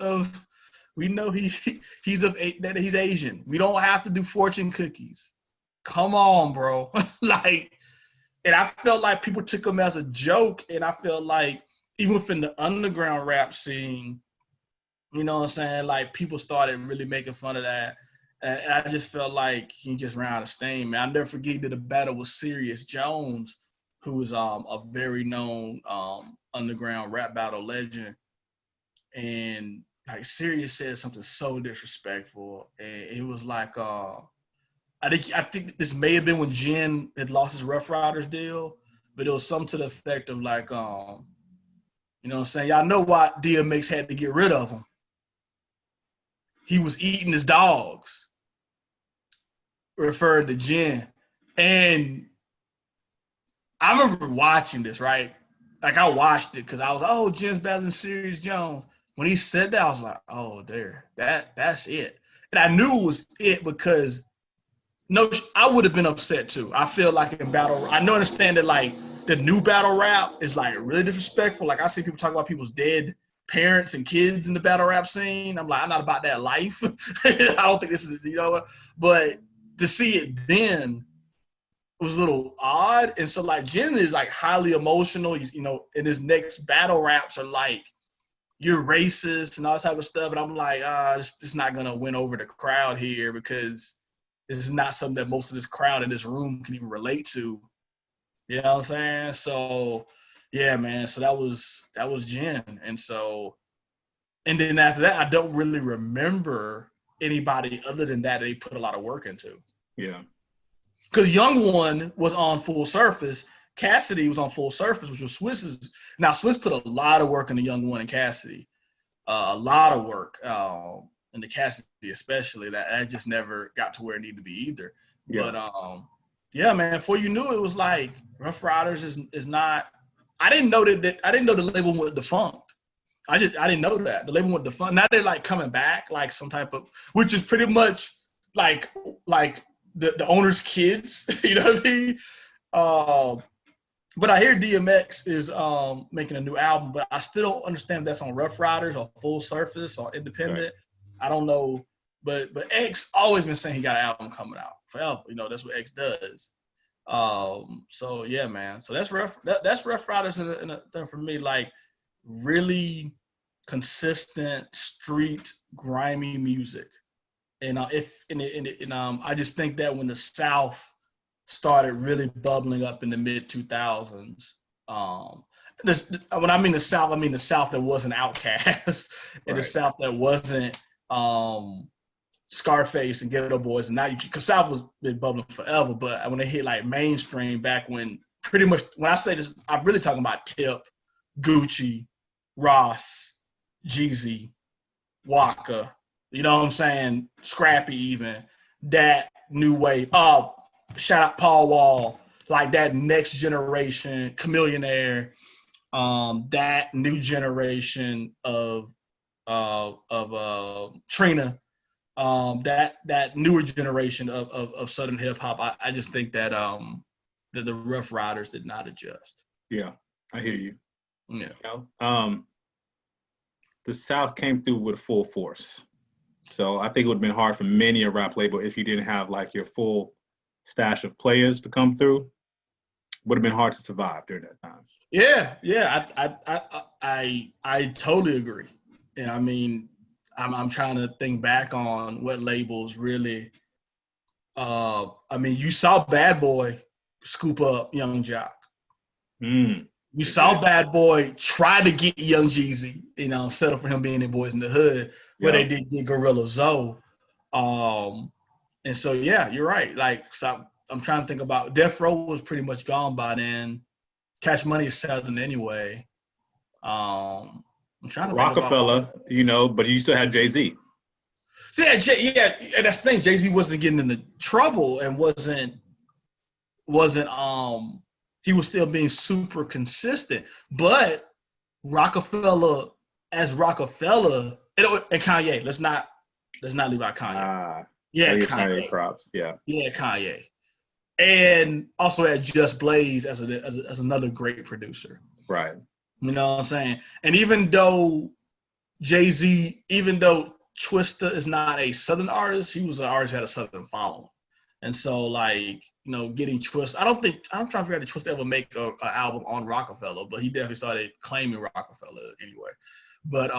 Asian. We don't have to do fortune cookies. Come on, bro. Like, and I felt like people took him as a joke, and I felt like even within the underground rap scene, you know what I'm saying? Like, people started really making fun of that. And I just felt like he just ran out of steam. Man, I'll never forget he did a battle with Sirius Jones, who was a very known underground rap battle legend. And like Sirius said something so disrespectful. And it was like I think this may have been when Jen had lost his Ruff Ryders deal, but it was something to the effect of like you know what I'm saying? Y'all know why DMX had to get rid of him. He was eating his dogs, referring to Jen. And I remember watching this, right? Like I watched it because I was, oh, Jen's battling Sirius Jones. When he said that, I was like, oh, that's it. And I knew it was it because no, I would have been upset too. I feel like in battle, I understand that like the new battle rap is like really disrespectful. Like I see people talk about people's dead parents and kids in the battle rap scene. I'm like, I'm not about that life. I don't think this is, you know, but to see it then was a little odd. And so like Jen is like highly emotional, he's, you know, and his next battle raps are like, you're racist and all this type of stuff. And I'm like, it's not going to win over the crowd here because this is not something that most of this crowd in this room can even relate to. You know what I'm saying? So, yeah, man. So that was Jen. And so, and then after that, I don't really remember anybody other than that they put a lot of work into. Yeah. Because Young One was on Full Surface. Cassidy was on Full Surface, which was Swiss's. Now, Swiss put a lot of work into Young One and Cassidy. A lot of work. In the Cassidy especially, that just never got to where it needed to be either. Yeah. But yeah, man, before you knew it was like Ruff Ryders is not. I didn't know that I didn't know the label went defunct. I didn't know that the label went defunct. Now they're like coming back, like some type of, which is pretty much like the owner's kids. You know what I mean? But I hear DMX is making a new album, but I still don't understand if that's on Ruff Ryders or Full Surface or independent. Right. I don't know, but X always been saying he got an album coming out forever. You know, that's what X does. So yeah, man. So that's Ruff Ryders for me, like really consistent street grimy music. And I just think that when the South started really bubbling up in the mid 2000s. When I mean the South that wasn't Outkast, and right. The South that wasn't Scarface and Ghetto Boys, and now because South was been bubbling forever. But when they hit like mainstream, back when pretty much when I say this, I'm really talking about Tip, Gucci, Ross, Jeezy, Waka. You know what I'm saying? Scrappy, even that new wave. Shout out Paul Wall, like that next generation, Chameleonaire, that new generation of Trina, that newer generation of Southern hip hop. I just think that the Ruff Ryders did not adjust. Yeah, I hear you. Yeah. You know, the South came through with full force, so I think it would have been hard for many a rap label if you didn't have like your full stash of players to come through. Would have been hard to survive during that time. Yeah, I totally agree. And I mean, I'm trying to think back on what labels really. I mean, you saw Bad Boy scoop up Young Jock. You saw Bad Boy try to get Young Jeezy, you know, settle for him being in Boys in the Hood, where they did get Gorilla Zoe. And so, yeah, you're right. Like, so I'm trying to think about Death Row was pretty much gone by then. Cash Money is Southern anyway. I'm trying to Rockefeller, think about, you know, but you still had Jay-Z. So yeah, and that's the thing. Jay-Z wasn't getting into trouble and wasn't he was still being super consistent. But Rockefeller as Rockefeller and Kanye, let's not leave out Kanye. Yeah, Kanye props. Yeah, Kanye, and also had Just Blaze as another great producer. Right. You know what I'm saying? And even though Jay-Z, even though Twista is not a Southern artist, he was an artist who had a Southern following. And so, like, you know, getting Twista, I'm trying to figure out if Twista ever make an album on Rockefeller, but he definitely started claiming Rockefeller anyway. But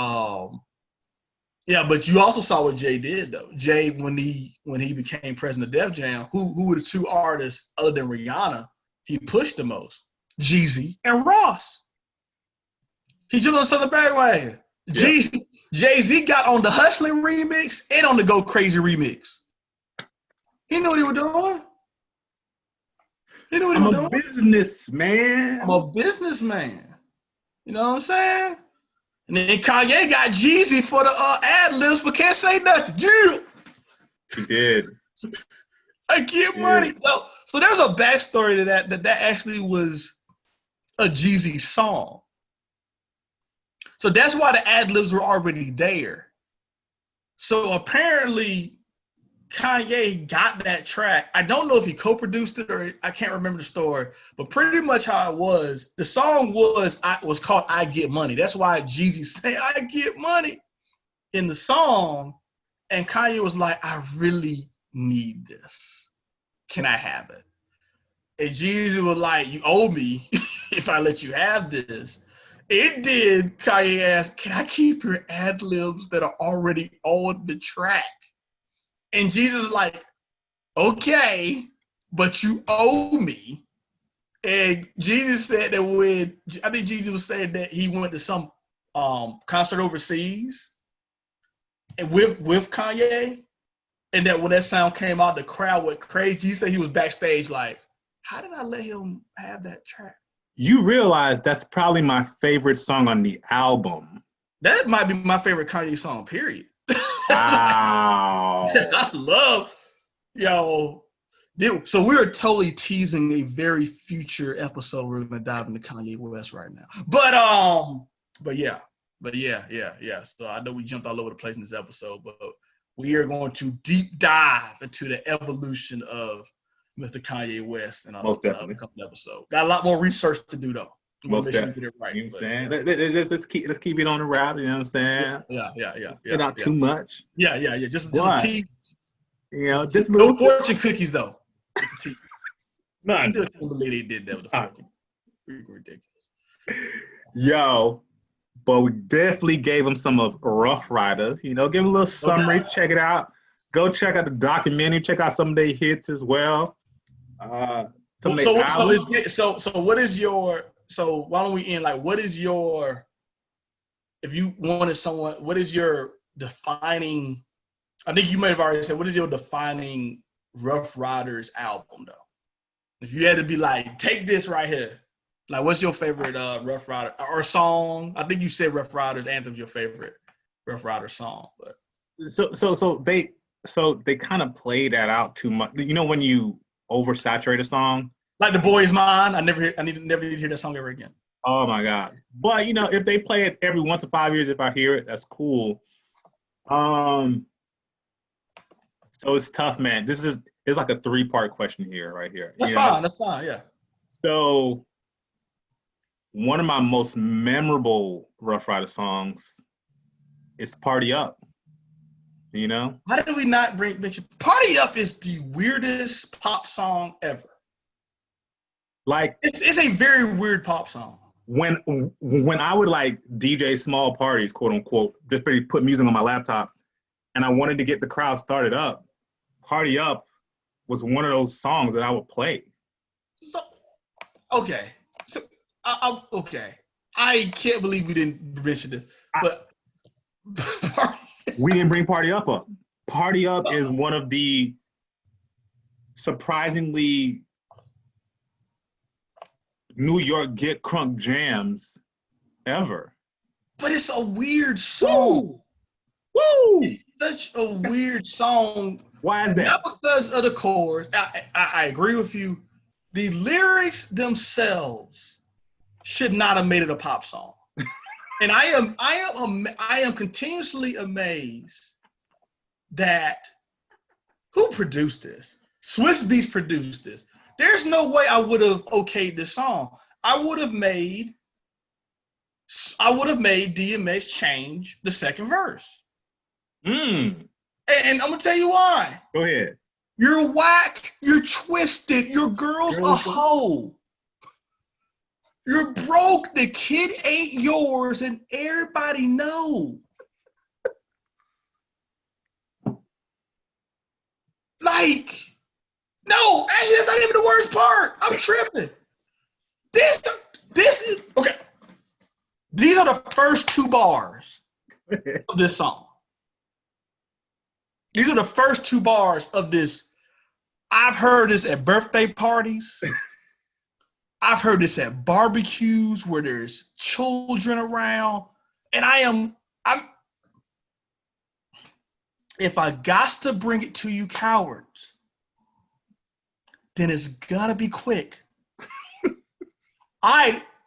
Yeah, but you also saw what Jay did though. Jay, when he became president of Def Jam, who were the two artists other than Rihanna he pushed the most? Jeezy and Ross. He jumped on the Southern bandwagon. Yeah. Jay-Z got on the Hustling remix and on the Go Crazy remix. He knew what he was doing. I'm a businessman. I'm a businessman. You know what I'm saying? And then Kanye got Jeezy for the ad-libs, but can't say nothing. Yeah. He did. I get money. So there's a backstory to that actually was a Jeezy song. So that's why the ad-libs were already there. So apparently Kanye got that track. I don't know if he co-produced it or I can't remember the story, but pretty much how it was, the song was called I Get Money. That's why Jeezy said I get money in the song. And Kanye was like, I really need this. Can I have it? And Jeezy was like, you owe me if I let you have this. It did. Kanye asked, can I keep your ad-libs that are already on the track? And Jesus was like, okay, but you owe me. And Jesus said that I think Jesus was saying that he went to some concert overseas and with Kanye, and that when that sound came out, the crowd went crazy. He said he was backstage like, how did I let him have that track? You realize that's probably my favorite song on the album. That might be my favorite Kanye song, period. Wow. I love, dude. So we're totally teasing a very future episode. We're gonna dive into Kanye West right now. But yeah. So I know we jumped all over the place in this episode, but we are going to deep dive into the evolution of Mr. Kanye West in a couple episodes. Got a lot more research to do though. Most definitely. Get it right. You know what I'm saying? Let's keep it on the route. You know what I'm saying? Yeah. Not too much. Yeah. Just a tease. Just no fortune cookies though. Just a tease. No, I still can't believe they did that with the fortune. Freaking ridiculous. Yo, but we definitely gave him some of Ruff Ryders. Give him a little summary. Okay. Check it out. Go check out the documentary. Check out some of their hits as well. So what is your? So why don't we end like? What is your? If you wanted someone, what is your defining? I think you might have already said. What is your defining Ruff Ryders album though? If you had to be like, take this right here. Like, what's your favorite Ruff Ryder or song? I think you said Ruff Ryders Anthem's your favorite Ruff Ryders song, but so they kind of play that out too much. When you oversaturate a song, like The Boy Is Mine. I never need to hear that song ever again. Oh my God! But if they play it every once in 5 years, if I hear it, that's cool. So it's tough, man. It's like a 3-part question here, right here. That's fine. That's fine. Yeah. So one of my most memorable Ruff Ryders songs is "Party Up." How did we not mention "Party Up" is the weirdest pop song ever. Like it's a very weird pop song. When I would like DJ small parties, quote unquote, just put music on my laptop, and I wanted to get the crowd started up, "Party Up" was one of those songs that I would play. So, okay. So, okay. I can't believe we didn't mention this, but we didn't bring "Party Up" up. "Party Up" is one of the surprisingly New York get crunk jams ever. But it's a weird song. Woo! Such a weird song. Why is that? Not because of the chorus. I agree with you. The lyrics themselves should not have made it a pop song. And I am continuously amazed that who produced this? Swiss Beats produced this. There's no way I would have okayed this song. I would have made DMX change the second verse. And I'm gonna tell you why. Go ahead. You're whack. You're twisted. Your girl's a hoe. You're broke. The kid ain't yours, and everybody knows. Like, no, actually, that's not even the worst part. I'm tripping. This is okay. These are the first 2 bars of this song. These are the first 2 bars of this. I've heard this at birthday parties. I've heard this at barbecues where there's children around. And I'm if I got to bring it to you cowards, then it's gotta be quick.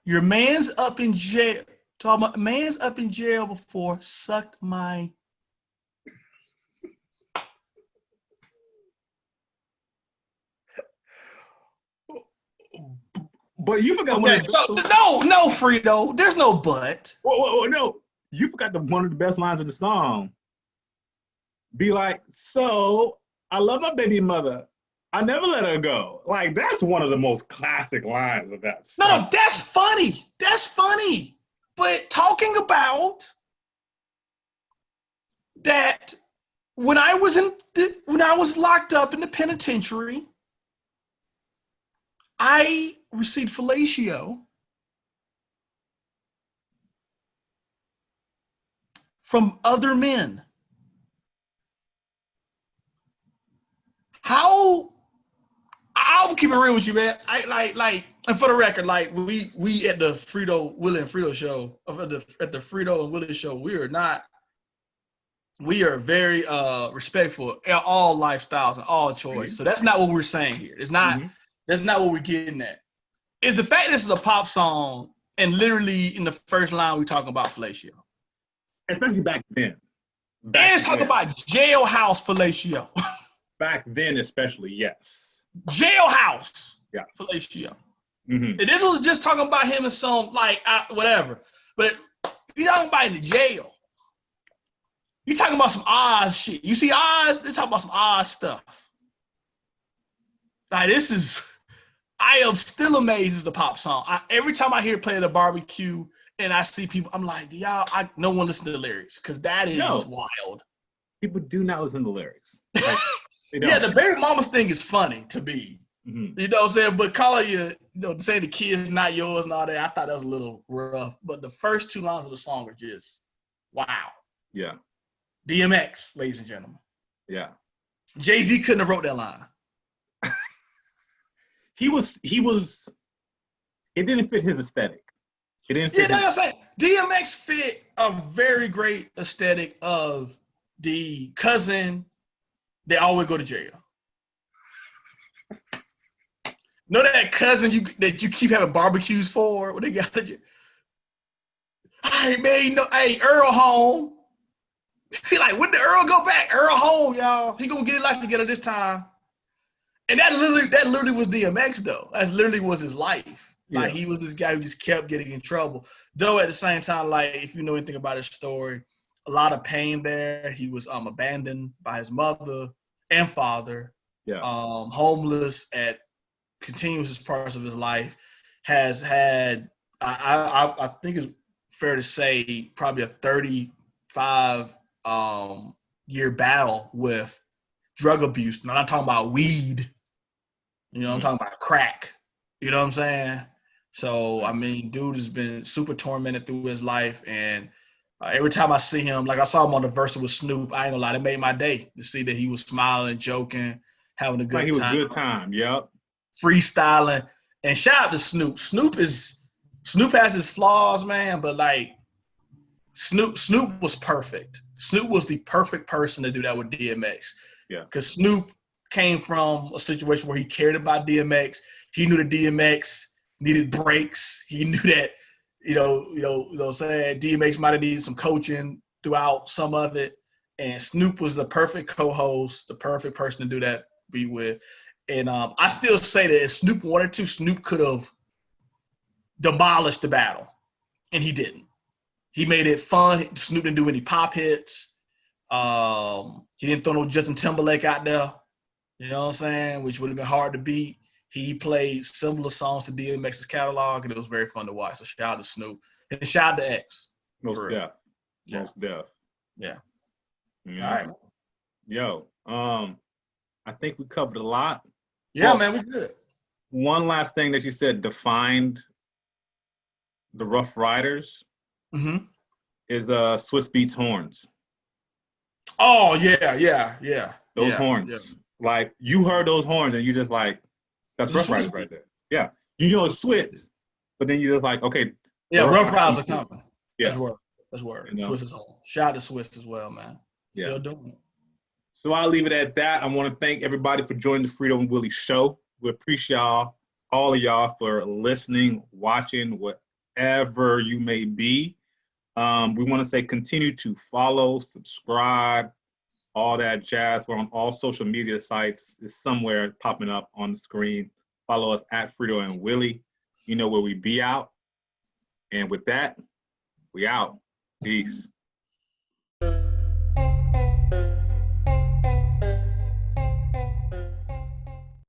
Your man's up in jail. Talking about man's up in jail before sucked my. But you forgot Okay, so no, Frito. There's no but. Whoa, no. You forgot one of the best lines of the song. Be like, so I love my baby mother. I never let her go. Like, that's one of the most classic lines of that song. No, that's funny. That's funny. But talking about that when I was locked up in the penitentiary, I received fellatio from other men. How? I'll keep it real with you, man. And for the record, like we at the Frito, Willie and Frito show, at the Frito and Willie show, we are very respectful in all lifestyles and all choices. So that's not what we're saying here. It's not. That's not what we're getting at. It's the fact this is a pop song, and literally in the first line we talking about fellatio, especially back then. And it's talking about jailhouse fellatio. Back then, especially, yes. Jailhouse. Yes. Fellatio. And this was just talking about him and some, like, whatever. But you talking about in the jail. You talking about some Oz shit. You see Oz? They're talking about some Oz stuff. Like, this is, I am still amazed it's a pop song. Every time I hear it play at a barbecue and I see people, I'm like, y'all, no one listen to the lyrics because that is wild. People do not listen to the lyrics. Like, yeah, the baby mama's thing is funny to me. You know what I'm saying? But calling saying the kid's not yours and all that, I thought that was a little rough. But the first 2 lines of the song are just, wow. Yeah. DMX, ladies and gentlemen. Yeah. Jay-Z couldn't have wrote that line. He was, it didn't fit his aesthetic. It didn't fit. Yeah, that's what I'm saying. DMX fit a very great aesthetic of the cousin they always go to jail. Know that cousin that you keep having barbecues for? What they got to do? Hey, man, hey, Earl home. He like, when did Earl go back? Earl home, y'all. He gonna get his life together this time. And that literally was DMX, though. That literally was his life. Yeah. Like, he was this guy who just kept getting in trouble. Though at the same time, like, if you know anything about his story, a lot of pain there. He was abandoned by his mother and father. Yeah. Homeless at continuous parts of his life. Has had, I think it's fair to say, probably a 35 year battle with drug abuse. Now, I'm not talking about weed. You know, I'm talking about crack. You know what I'm saying? So, I mean, dude has been super tormented through his life. And every time I see him, like I saw him on the verse with Snoop, I ain't gonna lie, that made my day to see that he was smiling, joking, having a good time. He was a good time, yep. Freestyling. And shout out to Snoop. Snoop has his flaws, man, but like Snoop was perfect. Snoop was the perfect person to do that with DMX. Yeah. Because Snoop came from a situation where he cared about DMX. He knew that DMX needed breaks. He knew that, you know what I'm saying, DMX might have needed some coaching throughout some of it. And Snoop was the perfect co-host, the perfect person to do that be with. And I still say that if Snoop wanted to, Snoop could have demolished the battle. And he didn't. He made it fun. Snoop didn't do any pop hits. He didn't throw no Justin Timberlake out there. You know what I'm saying? Which would have been hard to beat. He played similar songs to DMX's catalog, and it was very fun to watch. So shout out to Snoop. And shout out to X. Most deaf. Yeah. Most deaf. Yeah. All right. Yo. I think we covered a lot. Yeah, Well, man, we good. One last thing that you said defined the Ruff Ryders Mm-hmm. is Swiss Beats horns. Oh yeah. Those horns. Like you heard those horns and you just like, that's Ruff Ryders right there. Yeah. You know it's Swiss, but then you just like, okay. Yeah, Ruff Ryders are coming. Yeah. That's word. You know? Swiss is on. Shout out to Swiss as well, man. Still Yeah. doing it. So I'll leave it at that. I want to thank everybody for joining the Frito and Willie show. We appreciate all of y'all for listening, watching, whatever you may be. We want to say continue to follow, subscribe, all that jazz. We're on all social media sites. It's somewhere popping up on the screen. Follow us at Frito and Willie. You know where we be out. And with that, we out. Peace.